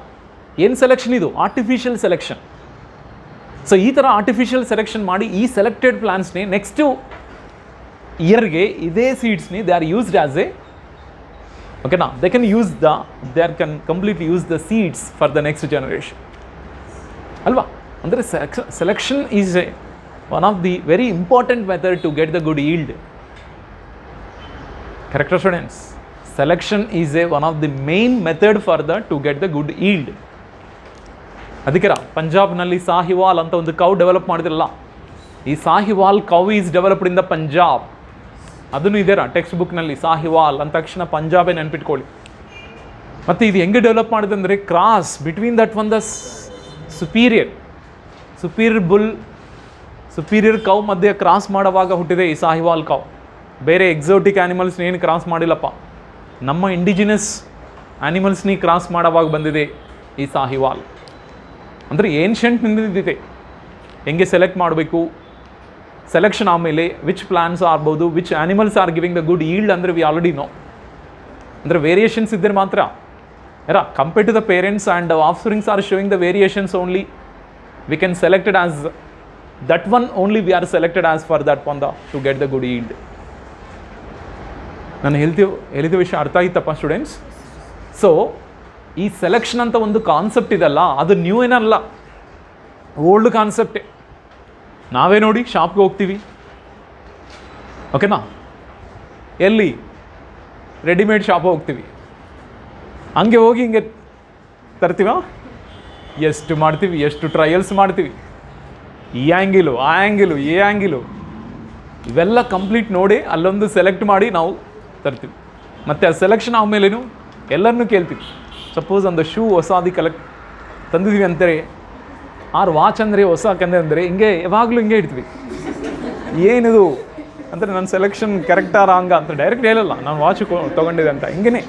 ಏನು selection ಇದು? Artificial selection. So ಈ ಥರ artificial selection ಮಾಡಿ ಈ selected ಪ್ಲಾಂಟ್ಸ್ನೇ next ಇಯರ್ಗೆ ಇದೇ ಸೀಡ್ಸ್ನಿ they are used as a, ಓಕೆನಾ, they can use the they are can completely use the seeds for the next generation ಅಲ್ವಾ. ಅಂದರೆ selection is a one of the very important method to get the good yield. Correct students? Selection is a one of the main method for the to get the good yield. ಅದಕ್ಕೆ ಪಂಜಾಬ್ನಲ್ಲಿ ಸಾಹಿವಾಲ್ ಅಂತ ಒಂದು cow develop ಮಾಡಿದ್ರಲ್ಲ, ಈ Sahiwal cow is developed in the Punjab. ಅದನ್ನು ಇದೆಯಾ text ಬುಕ್ನಲ್ಲಿ? ಸಾಹಿವಾಲ್ ಅಂದ ತಕ್ಷಣ ಪಂಜಾಬೇ ನೆನ್ಪಿಟ್ಕೊಳ್ಳಿ. ಮತ್ತು ಇದು ಹೆಂಗೆ ಡೆವಲಪ್ ಮಾಡಿದೆ ಅಂದರೆ cross between that one the superior bull, superior cow ಮಧ್ಯೆ ಕ್ರಾಸ್ ಮಾಡುವಾಗ ಹುಟ್ಟಿದೆ ಈ ಸಾಹಿವಾಲ್ ಕೌ. ಬೇರೆ ಎಕ್ಸೋಟಿಕ್ ಆ್ಯನಿಮಲ್ಸ್ನ ಏನು ಕ್ರಾಸ್ ಮಾಡಿಲ್ಲಪ್ಪ, ನಮ್ಮ ಇಂಡಿಜಿನಸ್ ಆ್ಯನಿಮಲ್ಸ್ನಿ ಕ್ರಾಸ್ ಮಾಡೋವಾಗ ಬಂದಿದೆ ಈ ಸಾಹಿವಾಲ್. ಅಂದರೆ ಏನ್ಷಂಟ್ನಿಂದ ಇದ್ದಿದೆ ಹೆಂಗೆ ಸೆಲೆಕ್ಟ್ ಮಾಡಬೇಕು. ಸೆಲೆಕ್ಷನ್ ಆದಮೇಲೆ ವಿಚ್ ಪ್ಲಾಂಟ್ಸ್ ಆಗ್ಬೋದು, which animals are giving the good yield ಅಂದರೆ ವಿ ಆಲ್ರೆಡಿ ನೋ. ಅಂದರೆ ವೇರಿಯೇಷನ್ಸ್ ಇದ್ದರೆ ಮಾತ್ರ compare to the parents and offsprings are showing the variations only we can selected as that one only we are selected as for that one the to get the good yield. ನಾನು ಹೇಳಿದ ವಿಷಯ ಅರ್ಥ ಆಯ್ತಪ್ಪ students? So ಈ selection ಅಂತ ಒಂದು concept ಇದಲ್ಲ, ಅದು ನ್ಯೂ ಏನಲ್ಲ, ಓಲ್ಡ್ ಕಾನ್ಸೆಪ್ಟೇ. ನಾವೇ ನೋಡಿ ಶಾಪ್ಗೆ ಹೋಗ್ತೀವಿ, ಓಕೆನಾ, ಎಲ್ಲಿ? ರೆಡಿಮೇಡ್ ಶಾಪ್ ಹೋಗ್ತೀವಿ, ಹಂಗೆ ಹೋಗಿ ಹಿಂಗೆ ತರ್ತೀವ? ಎಷ್ಟು ಮಾಡ್ತೀವಿ, ಎಷ್ಟು ಟ್ರಯಲ್ಸ್ ಮಾಡ್ತೀವಿ, ಈ ಆ್ಯಂಗಿಲು, ಆ ಆ್ಯಂಗಿಲು, ಈ ಆ್ಯಂಗಿಲು, ಇವೆಲ್ಲ ಕಂಪ್ಲೀಟ್ ನೋಡಿ ಅಲ್ಲೊಂದು ಸೆಲೆಕ್ಟ್ ಮಾಡಿ ನಾವು ತರ್ತೀವಿ. ಮತ್ತು ಆ ಸೆಲೆಕ್ಷನ್ ಆದಮೇಲೇನು ಎಲ್ಲರನ್ನೂ ಕೇಳ್ತೀವಿ. ಸಪೋಸ್ ಒಂದು ಶೂ ಹೊಸದು ತಂದಿದ್ವಿ ಅಂತಾರೆ, ಆರು ವಾಚ್ ಅಂದರೆ ಹೊಸ ಕಂದೆ ಅಂದರೆ ಹಿಂಗೆ ಯಾವಾಗಲೂ ಹಿಂಗೆ ಇಡ್ತೀವಿ. ಏನಿದು ಅಂದರೆ ನನ್ನ ಸೆಲೆಕ್ಷನ್ ಕರೆಕ್ಟಾ ರಾಂಗ ಅಂತ ಡೈರೆಕ್ಟ್ ಹೇಳಲ್ಲ, ನಾನು ವಾಚ್ ತೊಗೊಂಡಿದ್ದೆ ಅಂತ. ಹಿಂಗೇ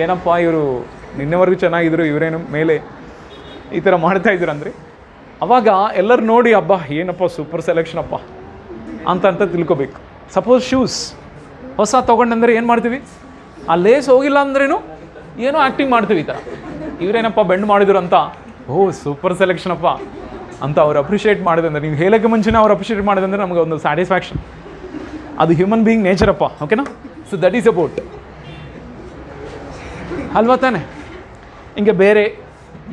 ಏನಪ್ಪ ಇವರು ನಿನ್ನೆವರೆಗೂ ಚೆನ್ನಾಗಿದ್ರು, ಇವರೇನು ಮೇಲೆ ಈ ಥರ ಮಾಡ್ತಾಯಿದ್ರು ಅಂದರೆ ಅವಾಗ ಎಲ್ಲರೂ ನೋಡಿ ಹಬ್ಬ ಏನಪ್ಪ ಸೂಪರ್ ಸೆಲೆಕ್ಷನ್ ಅಪ್ಪ ಅಂತ ತಿಳ್ಕೊಬೇಕು. ಸಪೋಸ್ ಶೂಸ್ ಹೊಸ ತೊಗೊಂಡಂದ್ರೆ ಏನು ಮಾಡ್ತೀವಿ? ಆ ಲೇಸ್ ಹೋಗಿಲ್ಲ ಅಂದ್ರೇನು ಏನೋ ಆ್ಯಕ್ಟಿಂಗ್ ಮಾಡ್ತೀವಿ ಈ ಥರ, ಇವರೇನಪ್ಪ ಬೆಂಡ್ ಮಾಡಿದ್ರು ಅಂತ, ಓಹ್ ಸೂಪರ್ ಸೆಲೆಕ್ಷನ್ ಅಪ್ಪ ಅಂತ ಅವ್ರು ಅಪ್ರಿಷಿಯೇಟ್ ಮಾಡಿದಂದ್ರೆ, ನೀವು ಹೇಳೋಕ್ಕೆ ಮುಂಚೆನೇ ಅವ್ರು ಅಪ್ರಿಷಿಯೇಟ್ ಮಾಡಿದಂದ್ರೆ ನಮಗೆ ಒಂದು ಸ್ಯಾಟಿಸ್ಫ್ಯಾಕ್ಷನ್. ಅದು ಹ್ಯೂಮನ್ ಬೀಯಿಂಗ್ ನೇಚರಪ್ಪ. ಓಕೆನಾ? ಸೊ ದಟ್ ಈಸ್ ಅಬೌಟ್, ಅಲ್ವಾ ತಾನೆ? ಹಿಂಗೆ ಬೇರೆ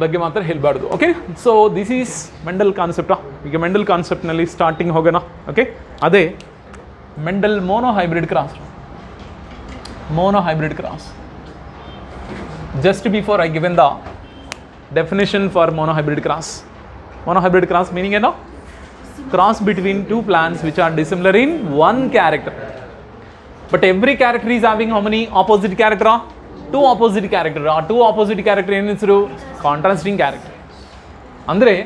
ಬಗ್ಗೆ ಮಾತ್ರ ಹೇಳಬಾರ್ದು. Okay, so this is Mendel ಕಾನ್ಸೆಪ್ಟಾ. ಈಗ ಮೆಂಡಲ್ ಕಾನ್ಸೆಪ್ಟ್ನಲ್ಲಿ ಸ್ಟಾರ್ಟಿಂಗ್ ಹೋಗೋಣ. ಓಕೆ, ಅದೇ Mendel monohybrid cross. Monohybrid cross. Just before I given the definition for monohybrid cross. Monohybrid cross meaning you know, cross between two plants which are dissimilar in one character. But every character is having how many opposite character? Two opposite character. Two opposite character ಏನು ಹೆಸರು? Contrasting character. ಅಂದರೆ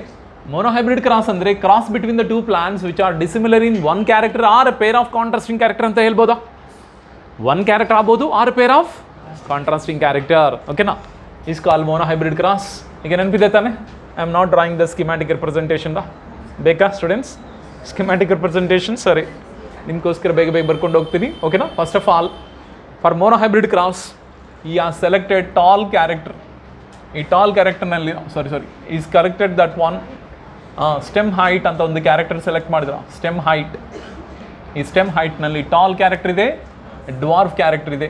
monohybrid cross ಅಂದರೆ cross between the two plants which are dissimilar in one character or a pair of contrasting character ಅಂತ ಹೇಳ್ಬೋದಾ? One character ಆಗ್ಬೋದು or pair of contrasting character. ಓಕೆನಾ? Is call monohybrid cross. ಈಗ ನೆನಪಿದೆ ತಾನೆ? I am not drawing the schematic representation. ಬೇಕಾ students schematic representation? ಸರಿ, ನಿಮಗೋಸ್ಕರ ಬೇಗ ಬರ್ಕೊಂಡು ಹೋಗ್ತೀನಿ. ಓಕೆನಾ? First of all, for monohybrid cross he are selected tall character. ಈ ಟಾಲ್ ಕ್ಯಾರೆಕ್ಟರ್ನಲ್ಲಿ is corrected that one stem height ಅಂತ ಒಂದು ಕ್ಯಾರೆಕ್ಟರ್ ಸೆಲೆಕ್ಟ್ ಮಾಡಿದ್ರು. ಸ್ಟೆಮ್ ಹೈಟ್, ಈ ಸ್ಟೆಮ್ ಹೈಟ್ನಲ್ಲಿ ಟಾಲ್ ಕ್ಯಾರೆಕ್ಟರ್ ಇದೆ, ಡ್ವಾರ್ಫ್ ಕ್ಯಾರೆಕ್ಟರ್ ಇದೆ.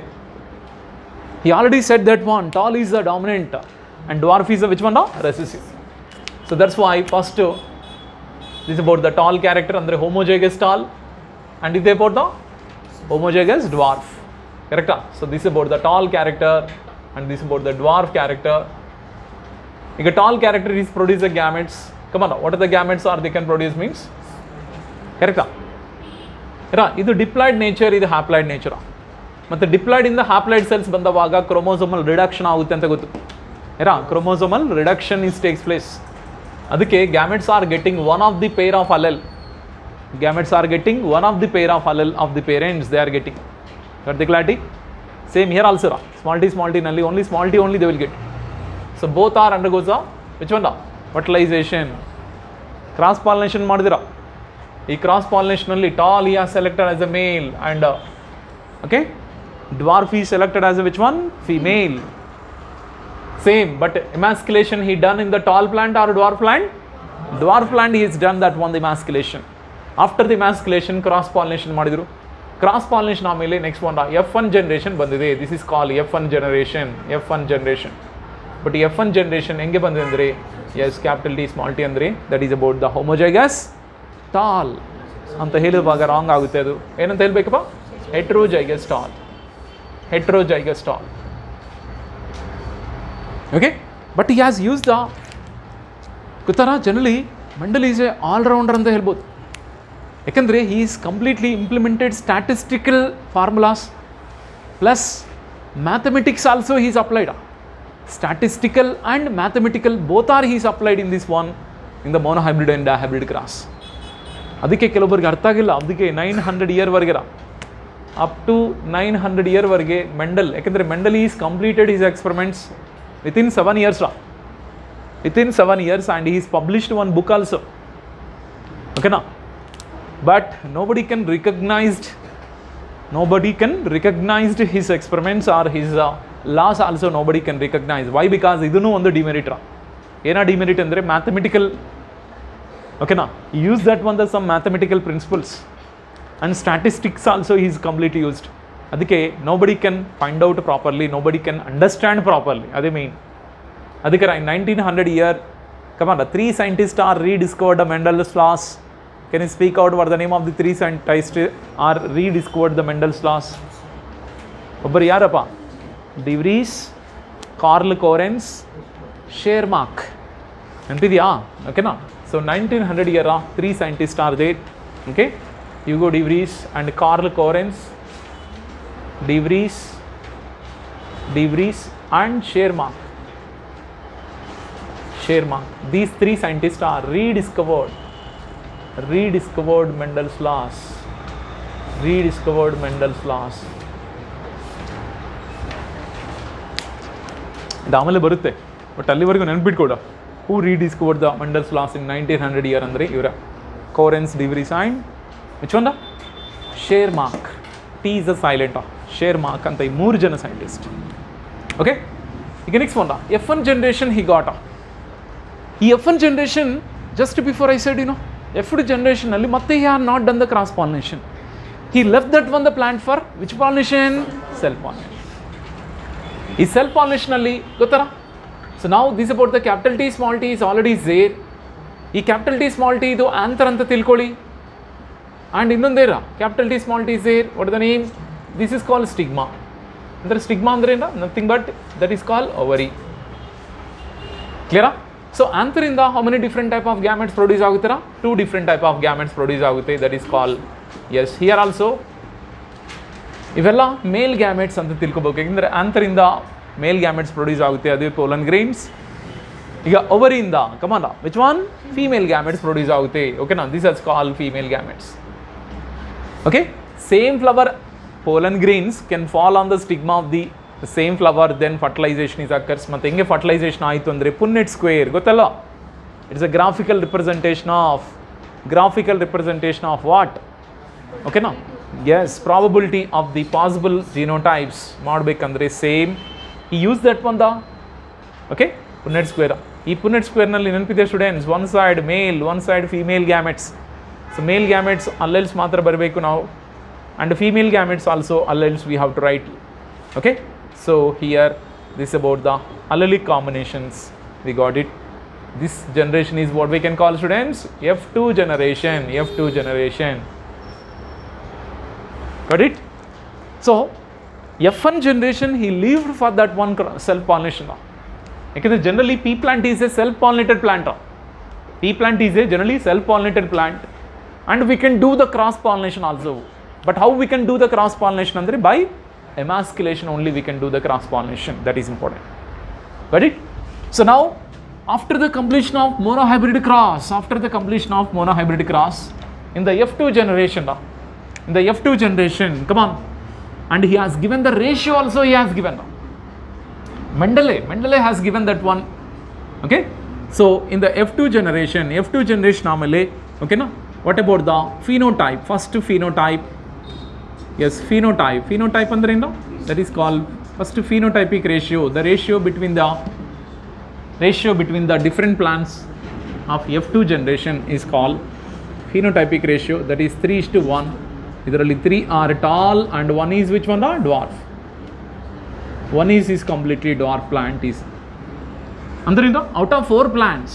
He already said that one tall is the dominant and dwarf is the which one? Recessive. So that's why first this is about the tall character andre homozygous tall, and this is about the homozygous dwarf. Correct? So this is about the tall character and this is about the dwarf character. If a tall character is produce the gametes. Come on, what are the gametes are they can produce means? Correct? ಇದು diploid nature, ಇದು haploid nature. ಮತ್ತು diploid ಇಂದ haploid cells ಬಂದವಾಗ chromosomal reduction ಆಗುತ್ತೆ ಅಂತ ಗೊತ್ತು. Chromosomal reduction is takes place. ಅದಕ್ಕೆ gametes are getting one of the pair of allele. Gametes are getting one of the pair of allele of the parents they are getting. Got the clarity? Same here also. Small T ನಲ್ಲಿ only small T only they will get. So both are undergoes which one? Fertilization. Cross pollination ಮಾಡಿದಿರಾ? ಈ cross ಪಾಲಿನೇಷನಲ್ಲಿ tall he are selected as a male and okay dwarf is selected as a which one? Female. Same, but emasculation he done in the tall plant or dwarf plant? Dwarf plant he has done that one, the emasculation. After the emasculation cross pollination ಮಾಡಿದ್ರು. Cross pollination ಆಮೇಲೆ next ಒಂದು F1 generation ಬಂದಿದೆ. This is call F1 generation. But F1 generation ಹೆಂಗೆ ಬಂದಿದೆ ಅಂದರೆ yes capital T small T ಅಂದರೆ that is about the homozygous tall ಅಂತ ಹೇಳಿರುವಾಗ ರಾಂಗ್ ಆಗುತ್ತೆ. ಅದು ಏನಂತ ಹೇಳಬೇಕಪ್ಪ? Heterozygous tall. Okay, but he has used the ಗೊತ್ತಾರ generally Mendel is a allrounder ಅಂತ ಹೇಳ್ಬೋದು. ಯಾಕಂದರೆ he is completely implemented statistical formulas plus mathematics also he is applied. Statistical and mathematical both are he is applied in this one, in the monohybrid and dihybrid cross. ಅದಕ್ಕೆ ಕೆಲವೊಬ್ಬರಿಗೆ ಅರ್ಥ ಆಗಿಲ್ಲ. ಅದಕ್ಕೆ 900 ಇಯರ್ವರೆಗೆ up to 900 ಇಯರ್ವರೆಗೆ Mendel, ಯಾಕೆಂದರೆ Mendel is completed his experiments within 7 years. Within 7 years and he has published one book also. Okay na? But nobody can recognize his experiments or his laws also nobody can recognize. Why? Because idunu ಒಂದು demerit. Ena demerit andre mathematical. Okay na? He used that one, the some mathematical principles and statistics also he is completely used. ಅದಕ್ಕೆ nobody can find out properly, nobody can understand properly. ಅದೇ main. ಅದಕ್ಕೆ in 1900 year, come on, 3 scientists are rediscovered the Mendel's laws. Can you speak out what the name of the 3 scientists are rediscovered the Mendel's laws? ಒಬ್ಬರು ಯಾರಪ್ಪ? De Vries, Carl Correns, Tschermak. ನೆನಪಿದೆಯಾ? ಓಕೆನಾ? So 1900 year 3 scientists are there. Okay, Hugo de Vries and Karl Correns, de Vries and Schermak. These 3 scientists are rediscovered Mendel's laws. ಇದು ಆಮೇಲೆ ಬರುತ್ತೆ, but ಅಲ್ಲಿವರೆಗೂ ನೆನ್ಪಿಟ್ಕೊಡ. Who rediscovered the Mendel's laws in 1900 year ಅಂದರೆ ಇವರ Correns, de Vries and which one the Tschermak. T is a silent. Tschermak ಅಂತ ಈ 3 ಜನ ಸೈಂಟಿಸ್ಟ್. ಓಕೆ, ಈಗ next one F1 generation he got. ಈ F1 generation just before I said F2 generation ಅಲ್ಲಿ ಮತ್ತೆ he had not done the cross pollination. He left that one the plant for which pollination? Self pollination. ಈ self pollination ಅಲ್ಲಿ ಗೊತ್ತಾರಾ? So ನಾವು this about the capital T small T is already there. ಈ capital T small T ಇದು anther ಅಂತ ತಿಳ್ಕೊಳ್ಳಿ. And ಇನ್ನೊಂದೇರ capital T small T there, what the name? This is call stigma. ಅಂದರೆ stigma ಅಂದರೆ ಏನು? Nothing but that is call ovary. ಕ್ಲಿಯರಾ? So ಆಂಥರಿಂದ how many different type of gametes produce ಆಗುತ್ತೀರಾ? 2 different type of gametes produce ಆಗುತ್ತೆ. That is call, yes here also ಇವೆಲ್ಲ male gametes ಅಂತ ತಿಳ್ಕೊಬೇಕು. ಯಾಕೆಂದರೆ ಆಂಥರಿಂದ ಮೇಲ್ ಗ್ಯಾಮೆಟ್ಸ್ ಪ್ರೊಡ್ಯೂಸ್ ಆಗುತ್ತೆ, ಅದೇ ಪೋಲನ್ ಗ್ರೇನ್ಸ್. ಈಗ ಓವರಿಯಿಂದ ಕಮಾನ which one? Female gametes produce ಆಗುತ್ತೆ. ಓಕೆನಾ? This is call female gametes. Okay, same flower pollen grains can fall on the stigma of the same flower, then fertilisation is occurs. ಮತ್ತು ಹೆಂಗೆ ಫರ್ಟಿಲೈಸೇಷನ್ ಆಯಿತು ಅಂದರೆ ಪುನ್ನೆಟ್ ಸ್ಕ್ವೇರ್ ಗೊತ್ತಲ್ಲ? It's a graphical representation of what? ಓಕೆನಾ? Yes, probability of the possible genotypes ಮಾಡಬೇಕಂದ್ರೆ same ಈ use that one the okay Punnett square. ಈ ಪುನ್ನೆಟ್ ಸ್ಕ್ವೇರ್ನಲ್ಲಿ ನೆನಪಿದೆ students, one side male, one side female gametes. So male gametes alleles ಮಾತ್ರ ಬರಬೇಕು ನಾವು, and female gametes also alleles we have to write. Okay, so here this about the allelic combinations, we got it. This generation is what we can call students F2 generation. Got it? So F1 generation he lived for that one self pollination. Because generally pea plant is a self pollinated plant. Pea plant is a generally self pollinated plant, and we can do the cross pollination also. But how we can do the cross pollination? Andre by emasculation only we can do the cross pollination. That is important. Got it? So now after the completion of monohybrid cross, in the F2 generation, come on, and he has given the ratio also. He has given Mendele has given that one. Okay, so in the F2 generation amale, okay na, what about the phenotype? First phenotype, yes, phenotype andre eno, that is called first phenotypic ratio. The ratio between the different plants of F2 generation is called phenotypic ratio. That is 3:1. ಇದರಲ್ಲಿ 3 are tall and 1 is which one? Dwarf. 1 is completely dwarf plant is. Andrinda out of 4 plants,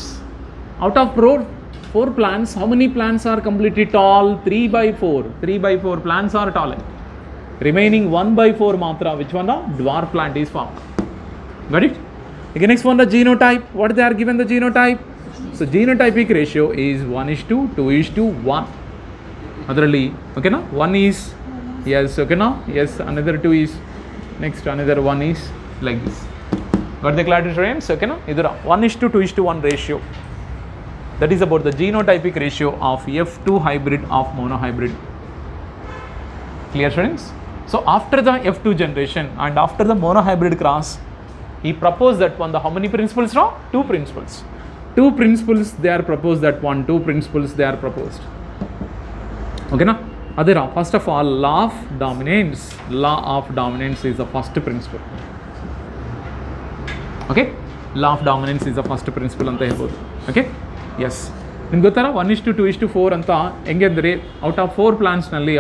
how many plants are completely tall? 3/4 plants are tall. Remaining 1/4 matra which one? Dwarf plant is formed. Got it? Again, next one, the genotype. What they are given the genotype? So genotypic ratio is 1:2, 2:1. ಅದರಲ್ಲಿ ಓಕೆನಾ 1 is yes ಓಕೆನಾ yes, another 2 is next, another 1 is like this. Got the clarity students? ಓಕೆನಾ, ಇದರ 1:2:1 ratio, that is about the genotypic ratio of F2 hybrid of monohybrid. Clear students? So after the F2 generation and after the monohybrid cross, he proposed that one, the how many principles? No? 2 principles. 2 principles they are proposed, that one, 2 principles they are proposed. Okay na? Adira, first of all, law of dominance is the first principle. Okay, law of dominance is the first principle anta helbodu. Okay, yes, ನಿಮ್ಗೆ ಗೊತ್ತಾರ 1:2:4 ಅಂತ ಹೆಂಗೆ ಅಂದರೆ out of 4 ಪ್ಲಾಂಟ್ಸ್ನಲ್ಲಿ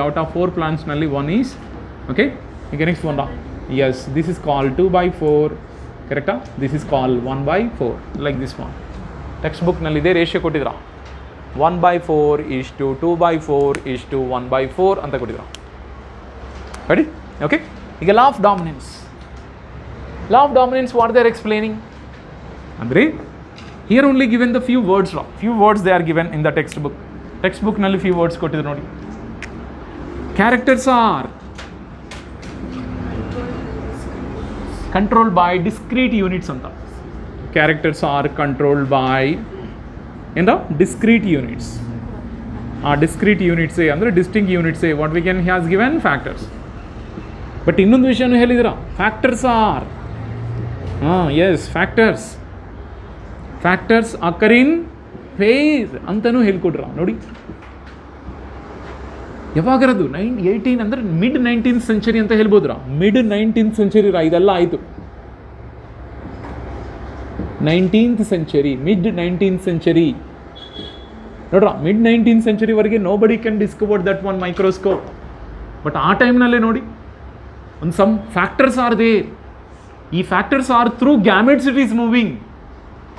1 is okay. ಈಗ next one, yes, this is call 2/4, ಕರೆಕ್ಟಾ? This is call 1/4, like this one. Text ಬುಕ್ನಲ್ಲಿ ಇದೇ ratio ಕೊಟ್ಟಿದ್ರಾ? 1/4:2/4:1/4 ಅಂತ ಕೊಟ್ಟಿದ್ರು. ರೆಡಿ? ಓಕೆ. ಈಗ law of dominance. Law of dominance, what they are explaining? Andre, here only given the few words. Few words they are given in the textbook. Textbook nalli few words kottidru nodi. Characters are controlled by discrete units anta. Characters are controlled by discrete units. Discrete units andre distinct units what we can has given factors. But ಇನ್ನೊಂದು ವಿಷಯನೂ ಹೇಳಿದಿರಾ, factors are yes, factors occur in pair ಅಂತನೂ ಹೇಳ್ಕೊಡ್ರ ನೋಡಿ. ಯಾವಾಗರದು 18 ಅಂದರೆ mid 19th century ಅಂತ ಹೇಳ್ಬೋದ್ರಾ? Mid 19th century ಇದೆಲ್ಲ ಆಯಿತು. 19th century, mid 19th century ನೋಡ್ರ. ಮಿಡ್ 19th ಸೆಂಚುರಿವರೆಗೆ nobody can discover that one microscope. But ಆ ಟೈಮ್ನಲ್ಲೇ ನೋಡಿ ಒಂದು ಸಮ್ ಫ್ಯಾಕ್ಟರ್ಸ್ ಆರ್ ದೇರ್. ಈ factors are through gametes it is moving.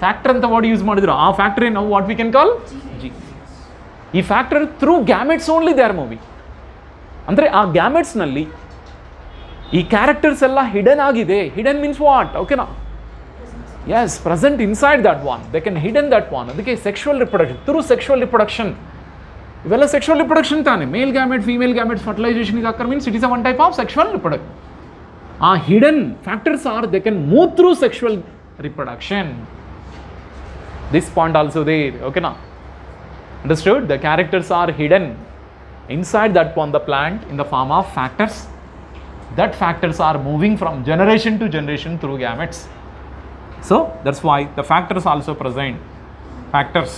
Factor ಅಂತ ವರ್ಡ್ ಯೂಸ್ ಮಾಡಿದ್ರು. ಆ ಫ್ಯಾಕ್ಟರ್ ನಾವು what we can call G. ಈ factor through gametes only they are moving. ಅಂದರೆ ಆ ಗ್ಯಾಮೆಟ್ಸ್ನಲ್ಲಿ ಈ ಕ್ಯಾರೆಕ್ಟರ್ಸ್ ಎಲ್ಲ ಹಿಡನ್ ಆಗಿದೆ. Hidden means what? ಓಕೆನಾ? S, present inside that one. They can hidden that one. ಅದಕ್ಕೆ sexual reproduction, through sexual reproduction. ಇವೆಲ್ಲ ಸೆಕ್ಷುವಲ್ ರಿಪ್ರೊಡಕ್ಷನ್ ತಾನೆ. Male gamete, female gametes fertilisation ಇದು occur means it is a one type of sexual reproduction. hidden factors are they can move through sexual reproduction. This point also there. Okay now, understood? The characters are hidden inside that one the plant in the form of factors. That factors are moving from generation to generation through gametes. So that's why the factors also present. Factors,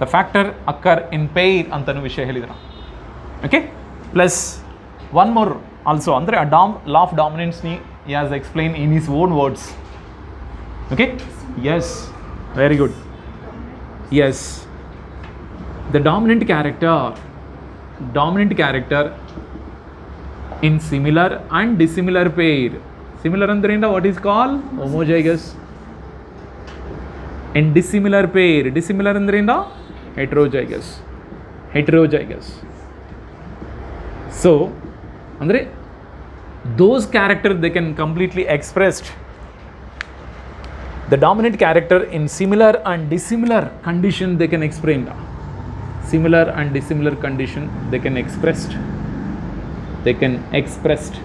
the factor occur in pair antanu vishaya helidra. Okay, plus one more also andre law of dominance ni he has explained in his own words. Okay, yes, very good. Yes, the dominant character in similar and dissimilar pair. Similar andrenda what is called homozygous. In dissimilar pair, dissimilar andrenda heterozygous. So andre those characters they can completely expressed. The dominant character in similar and dissimilar condition they can explain. Similar and dissimilar condition they can expressed. They can expressed.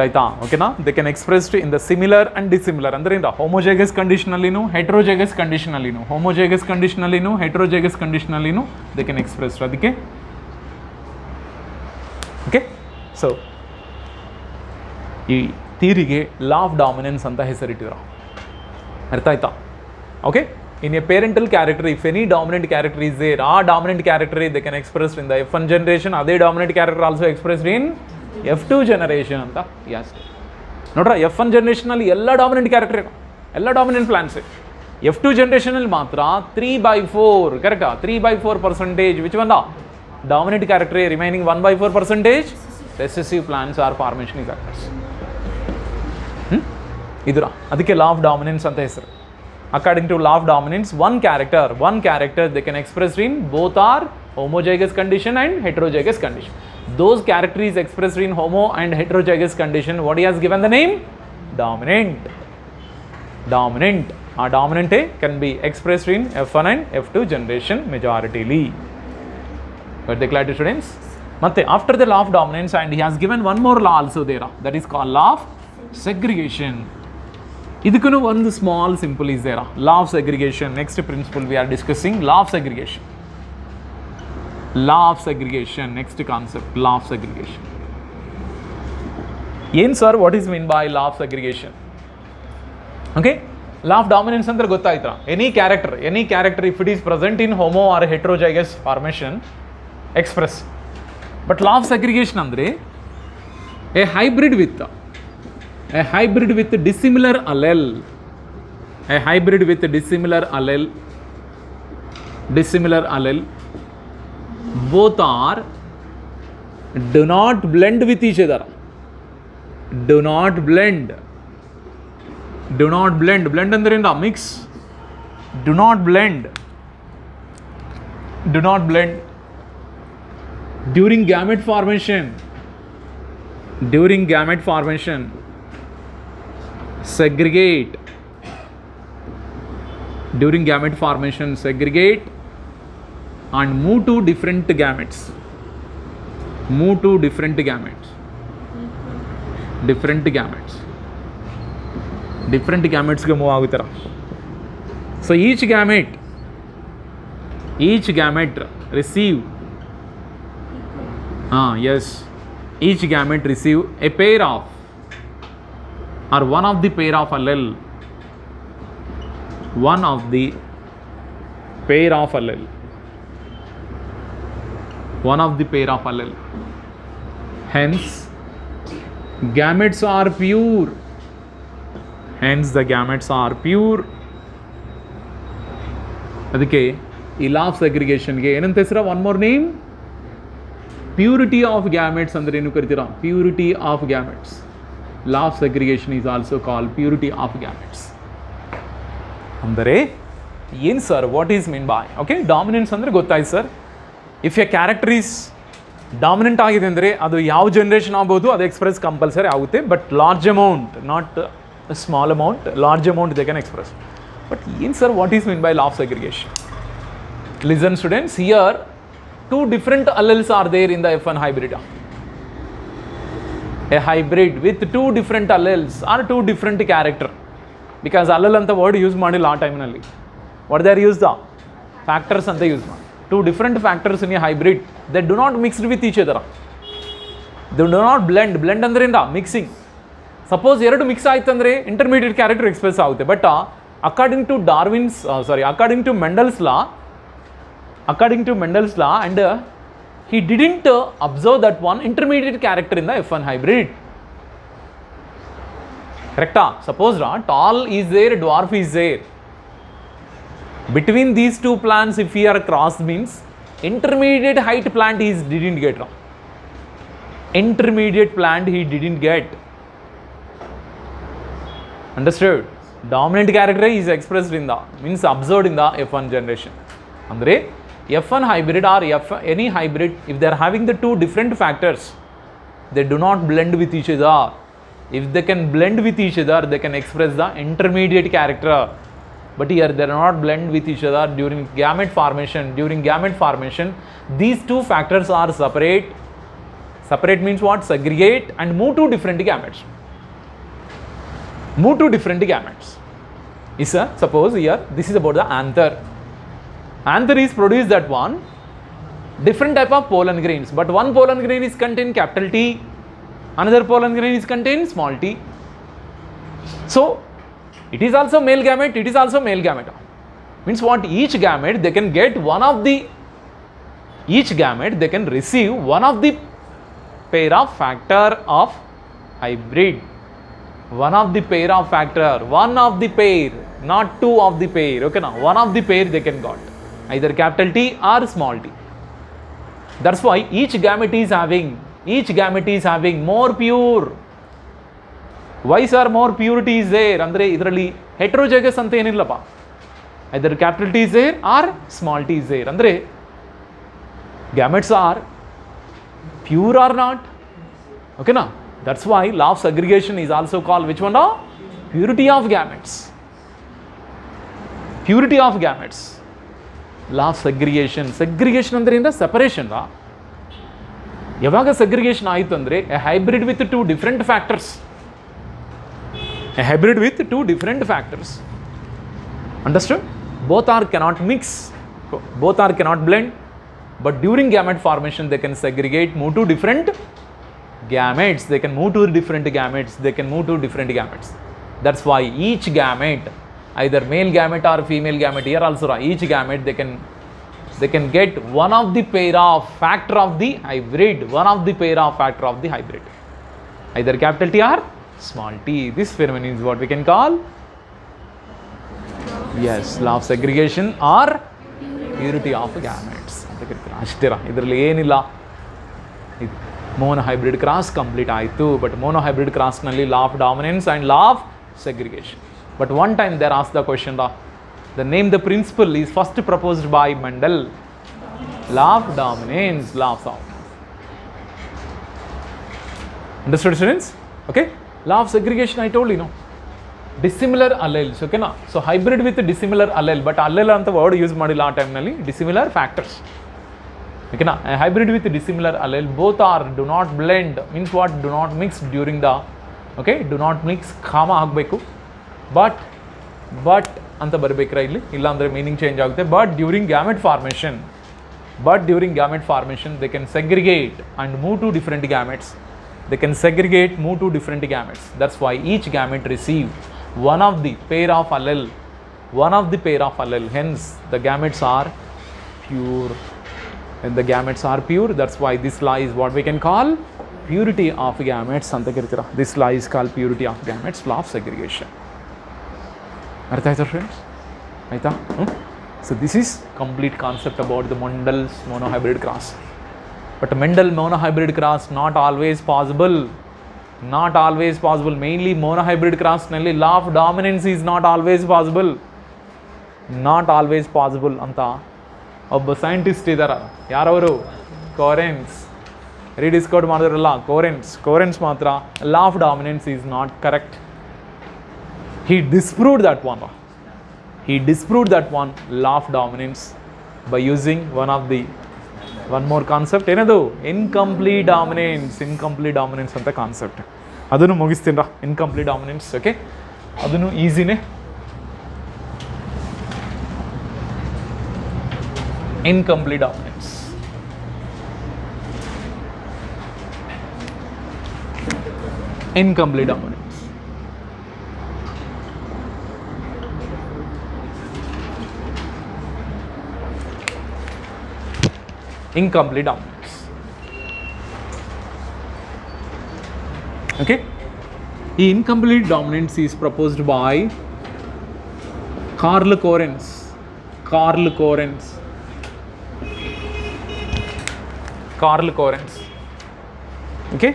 ಆಯ್ತಾ? ಓಕೆನಾ? They can expressed in the similar and dissimilar. ಅಂದ್ರಿಂದ homozygous ಕಂಡೀಷನಲ್ಲಿನೂ heterozygous ಕಂಡೀಷನಲ್ಲಿನೂ they can expressed. ಅದಕ್ಕೆ okay. So ಈ ಥಿಯರಿಗೆ law of dominance ಅಂತ ಹೆಸರಿಟ್ಟಿದ್ರು. ಅರ್ಥ ಆಯ್ತಾ? Okay. In a parental character, if any dominant character is there, dominant character they can express in the F1 generation, other dominant character also expressed in F2 generation anta. Yes, nodra F1 generation alli ella dominant character, ella dominant plants. F2 generation alli matra 3/4, correct? 3/4% which one? Dominant character, remaining 1/4% recessive plants are formation factors. Idura adike law of dominance anta hesaru. According to law of dominance, one character they can express in both are homozygous condition and heterozygous condition. Those character is expressed in homo and heterozygous condition. What he has given the name? Dominant. Dominant can be expressed in F1 and F2 generation majoritarily. Got the clarity, students? Matte after the law of dominance, and he has given one more law also there. That is called law of segregation. ಇದಕ್ಕೂ ಒಂದು small simple is there. Law of segregation. Next principle we are discussing law of segregation. Next concept law of segregation. ಏನು sir what is mean by law of segregation? Okay, law of dominance ಅಂದ್ರೆ ಗೊತ್ತಾಯ್ತಾ? Any character if it is present in homo or heterozygous formation express. But law of segregation ಅಂದರೆ a hybrid with dissimilar allele. Both are do not blend with each other. Do not blend. Blend ಅಂದ್ರೇನು? Mix. Do not blend. Do not blend. During gamete formation. During gamete formation. Segregate. During gamete formation, segregate and move to different gametes. Move to different gametes. Different gametes. Different gametes ಗೆ move ಆಗುತ್ತಾರೆ. So each gamete receive yes, each gamete receive a pair of or one of the pair of allele. One of the pair of allele. One of the pair of allele. Hence, gametes are pure. Hence, the gametes are pure. ಅದಕ್ಕೆ ಈ law of ಸೆಗ್ರಿಗೇಷನ್ಗೆ ಏನಂತ ಹೆಸರ? One more name, purity of gametes ಅಂದ್ರೆ ಏನು ಕರಿತೀರಾ? Purity of gametes. Law of segregation is also called purity of gametes. ಅಂದರೆ ಏನು sir, what is mean by? Okay, dominance ಅಂದರೆ ಗೊತ್ತಾಯ್ತು sir. If a character is dominant ಆಗಿದೆ ಅಂದರೆ ಅದು ಯಾವ ಜನ್ರೇಷನ್ ಆಗ್ಬೋದು, ಅದು ಎಕ್ಸ್ಪ್ರೆಸ್ ಕಂಪಲ್ಸರಿ ಆಗುತ್ತೆ. But large amount, not small amount, large amount they can express. But in sir, what is meant by law of segregation? Listen students, here two different alleles are there in the F1 hybrid. A hybrid with two different alleles or two different character. Because allele anta word use madilla ಆ ಟೈಮ್ನಲ್ಲಿ. What they are used? The factors ಅಂತ use ಮಾಡಿ. Two different factors in a hybrid, they do not mix with each other. They do not blend. Blend ಅಂದ್ರೆ ಏನು? Mixing. Suppose ಎರಡು mix ಆಯ್ತು ಅಂದರೆ intermediate character express ಆಗುತ್ತೆ. But according to according to Mendel's law, and he didn't observe that one intermediate character in the F1 hybrid. Correct? Suppose tall is there, dwarf is there. Between these two plants, if we are crossed, means intermediate height plant he didn't get. Intermediate plant he didn't get. Understood? Dominant character is expressed in the, means observed in the F1 generation. Andre F1 hybrid or any hybrid, if they are having the two different factors, they do not blend with each other. If they can blend with each other, they can express the intermediate character. But here they are not blend with each other during gamete formation. During gamete formation, these two factors are separate. Separate means what? Segregate and move to different gametes. Move to different gametes. Is suppose here this is about the anther. Anther is produced that one different type of pollen grains, but one pollen grain is contain capital T, another pollen grain is contain small t. So it is also male gamete, it is also male gamete. Means what? Each gamete they can get one of the, each gamete they can receive one of the pair of factor of hybrid. One of the pair of factor, one of the pair, not two of the pair. Okay, now one of the pair they can got either capital T or small t. That's why each gamete is having more pure. Why sir more purity is there? Andre idralli heterozygous anta enillappa. Either capital T is there or small t is there. Andre gametes are pure or not. Okay, now that's why law of segregation is also called which one? Purity of gametes. Purity of gametes. Law of segregation. Segregation ಅಂದ್ರೆ ಏನು? Separation. ಯಾವಾಗ segregation ಆಯಿತು ಅಂದರೆ a hybrid with two different factors. A hybrid with two different factors. Understood? Both are cannot mix. Both are cannot blend. But during gamete formation they can segregate, move to different gametes. They can move to different gametes. They can move to different gametes. That's why each gamete, either male gamete or female gamete, here also each gamete they can get one of the pair of factor of the hybrid. One of the pair of factor of the hybrid. Either capital T or small t. This phenomenon is what we can call, yes, law of segregation or purity of gametes. ಅಷ್ಟೇರಾ, ಇದರಲ್ಲಿ ಏನಿಲ್ಲ. Mono hybrid cross complete ಆಯಿತು. But monohybrid ಕ್ರಾಸ್ನಲ್ಲಿ law of dominance and law of segregation But one time they asked the question, the name, the principle is first proposed by Mendel. Law of dominance, law of dominance. Understood, students? Okay. Law of segregation, I told you, no. Dissimilar alleles, okay na? So hybrid with dissimilar allele, but allele anta word use madilla time nalli dissimilar factors. Okay na? A hybrid with dissimilar allele, both are do not blend, means what? Do not mix during the, okay? Do not mix, comma agbeku. But anta barbeku illi illa andre meaning change agutte. But during gamete formation they can segregate and move to different gametes. They can segregate, move to different gametes. That's why each gamete receive one of the pair of allele. Hence the gametes are pure. And the gametes are pure. That's why this law is what we can call purity of gametes. This law is called purity of gametes, law of segregation. Artha hai friends? Aita? So this is complete concept about the Mendel's monohybrid cross. But Mendel monohybrid cross not always possible. Mainly monohybrid cross nalli law of dominance is not always possible. Anta ಒಬ್ಬ scientist ಇದಾರ, ಯಾರವರು? ಕೊರೆನ್ಸ್. ರೀಡಿಸ್ಕೌಟ್ ಮಾಡಿದ್ರಲ್ಲ ಕೊರೆನ್ಸ್ ಮಾತ್ರ law of dominance is not correct. He disproved that one law of dominance by using one more concept, ಏನದು? incomplete dominance ಅಂತ concept. ಅದನ್ನು ಮುಗಿಸ್ತೀನ್ರ, incomplete dominance. Okay, ಅದನ್ನು ಈಸಿನೇ. Incomplete dominance. Incomplete dominance. Incomplete dominance. Okay. The incomplete dominance is proposed by Carl Correns. Okay.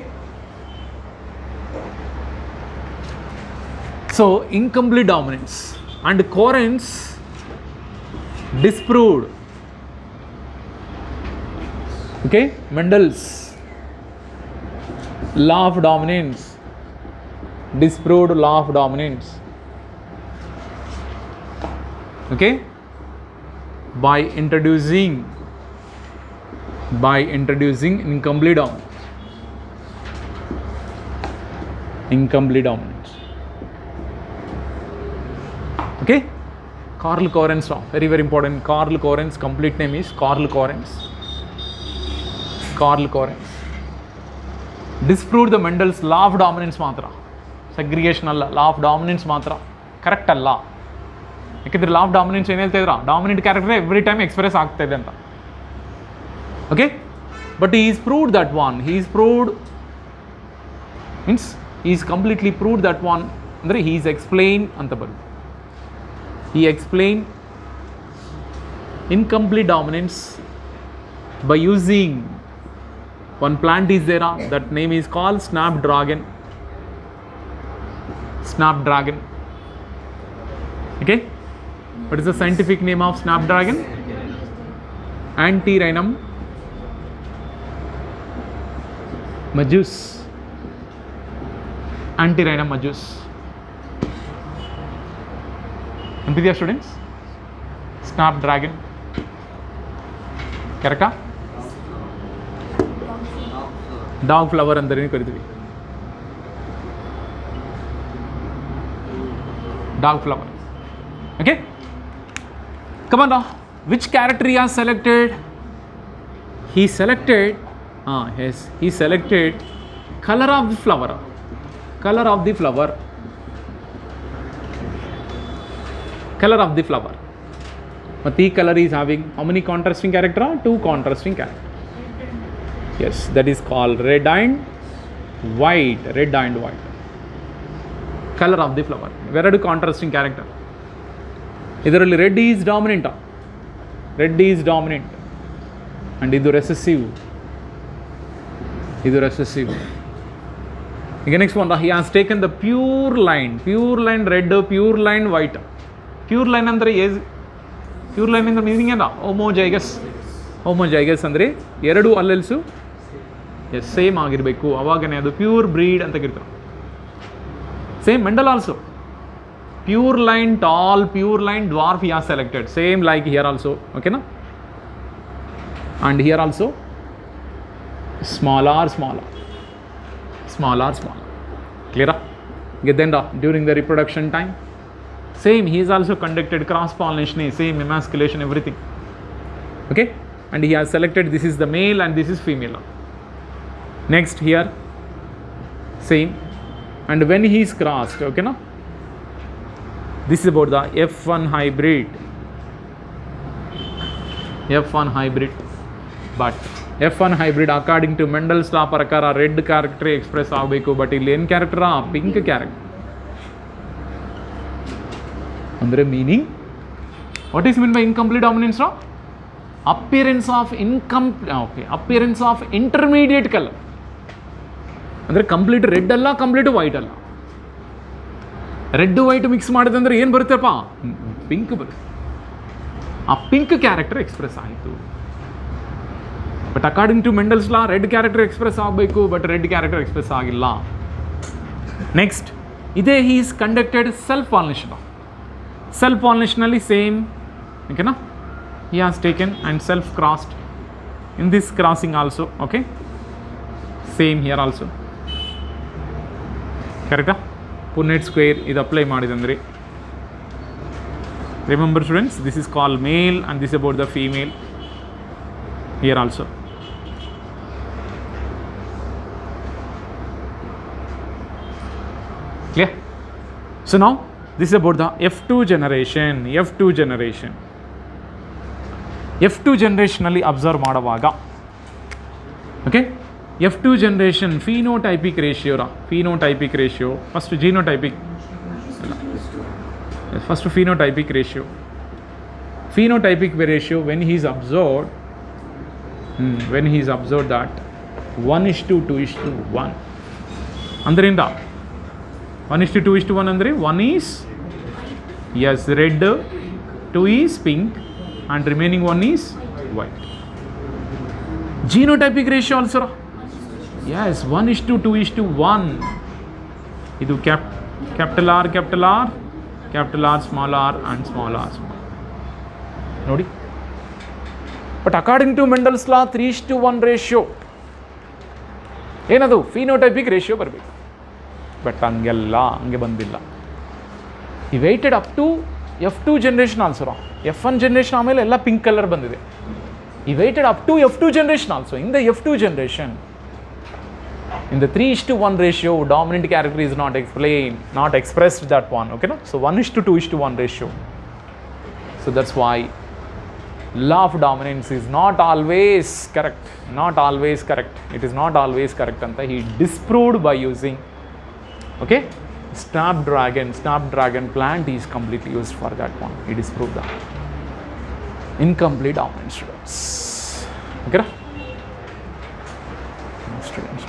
So incomplete dominance, and Correns disproved, okay, Mendel's law of dominance, disproved law of dominance, okay, by introducing incomplete dominance. Okay, Carl Correns law, very important. Carl Correns, complete name is Carl Correns. Disproved the Mendel's law of dominance ಮಾತ್ರ, segregation ಅಲ್ಲ, law of dominance ಮಾತ್ರ, correct ಅಲ್ಲ. ಯಾಕೆಂದರೆ law of dominance ಏನು ಹೇಳ್ತಾ ಇದ್ರ? Dominant character every time express ಆಗ್ತಾ ಇದೆ ಅಂತ. Okay, but he is proved that one. He is completely proved that one. Andre he is explained anta baru. He explained incomplete dominance by using one plant is there. That name is called snapdragon. Okay, what is the scientific name of snapdragon? Antirrhinum majus. Antirrhinum majus. Empathy students? Snapdragon. Correct? Dog flower अंदर करीतीವಿ. Dog flower. Okay? Come on now. Which character he has selected? He selected color of the flower. But the color is having how many contrasting character? 2 contrasting character. Yes, that is called red and white. Color of the flower. Where are the contrasting character? ಇದರಲ್ಲಿ red is dominant and ಇದು recessive. Okay, next one, he has taken the pure line red, pure line white. Pure line ಅಂದರೆ pure line ಇಂದ meaning ಏನು? ಹೋಮೋಜೈಗಸ್ ಅಂದರೆ ಎರಡು ಅಲ್ಲೆಲ್ಸು same ಆಗಿರಬೇಕು, ಅವಾಗನೇ ಅದು pure breed ಅಂತ ಕರಿತಾರೆ. Same Mendel also pure line tall, pure line dwarf he has selected, same like here also, okay na? And here also smaller, clear? Get then during the reproduction time, same, he is also conducted cross pollination, same emasculation, everything, okay? And he has selected this is the male and this is female. Next here same, and when he is crossed, okay na, this is about the F1 hybrid, but F1 hybrid according to Mendel's law ಪ್ರಕಾರ red character express ಆಗಬೇಕು. But ಇಲ್ಲಿ ಏನು character? Pink character. ಅಂದರೆ meaning, what is mean by incomplete dominance law? Appearance of intermediate colour. ಅಂದರೆ complete red ಅಲ್ಲ, complete white ಅಲ್ಲ. Red white mix ಮಾಡಿದಂದ್ರೆ ಏನು ಬರುತ್ತಪ್ಪ? ಪಿಂಕ್ ಬರುತ್ತೆ. ಆ ಪಿಂಕ್ ಕ್ಯಾರೆಕ್ಟರ್ ಎಕ್ಸ್ಪ್ರೆಸ್ ಆಯಿತು. But according to Mendel's law red character express ಆಗಬೇಕು, ಬಟ್ ರೆಡ್ ಕ್ಯಾರೆಕ್ಟರ್ ಎಕ್ಸ್ಪ್ರೆಸ್ ಆಗಿಲ್ಲ. ನೆಕ್ಸ್ಟ್ ಇದೇ he is conducted self pollination. Self ಪಾಲಿನೇಷನಲ್ಲಿ same, ಓಕೆನಾ? He has taken and self crossed in this crossing also, okay? Same here also, ಕರೆಕ್ಟಾ? Punnett square ಇದು apply ಮಾಡಿದಂದ್ರಿ. Remember students, this is call male and this about the female. Here also. Clear? So now this is about the F2 generation. F2 generation ಅಲ್ಲಿ observe ಮಾಡುವಾಗ, okay, F2 generation phenotypic ratio, first genotypic, first phenotypic ratio when he is observed, that 1:2:1 ಅಂದ್ರಿಂದ 1:2:1 ಅಂದರೆ 1 is yes red, 2 is pink and remaining 1 is white. Genotypic ratio also, yes, 1:2:1. ಇದು capital R, small r and small r ನೋಡಿ. But according to Mendel's law 3:1 ratio ಏನದು? Phenotypic ratio ಬರಬೇಕು. But ಹಂಗೆ ಬಂದಿಲ್ಲ. ಈ waited up to F2 generation also. F1 generation ಆಮೇಲೆ ಎಲ್ಲ pink colour ಬಂದಿದೆ. ಈ waited up to F2 generation also. In the F2 generation, in the 3:1 ratio, dominant character is not expressed that one, okay no? So 1:2:1 ratio. So that's why law of dominance is not always correct. It is not always correct anta he disproved by using, okay, snapdragon plant is completely used for that one. He disproved that incomplete dominance, students. Okay, students,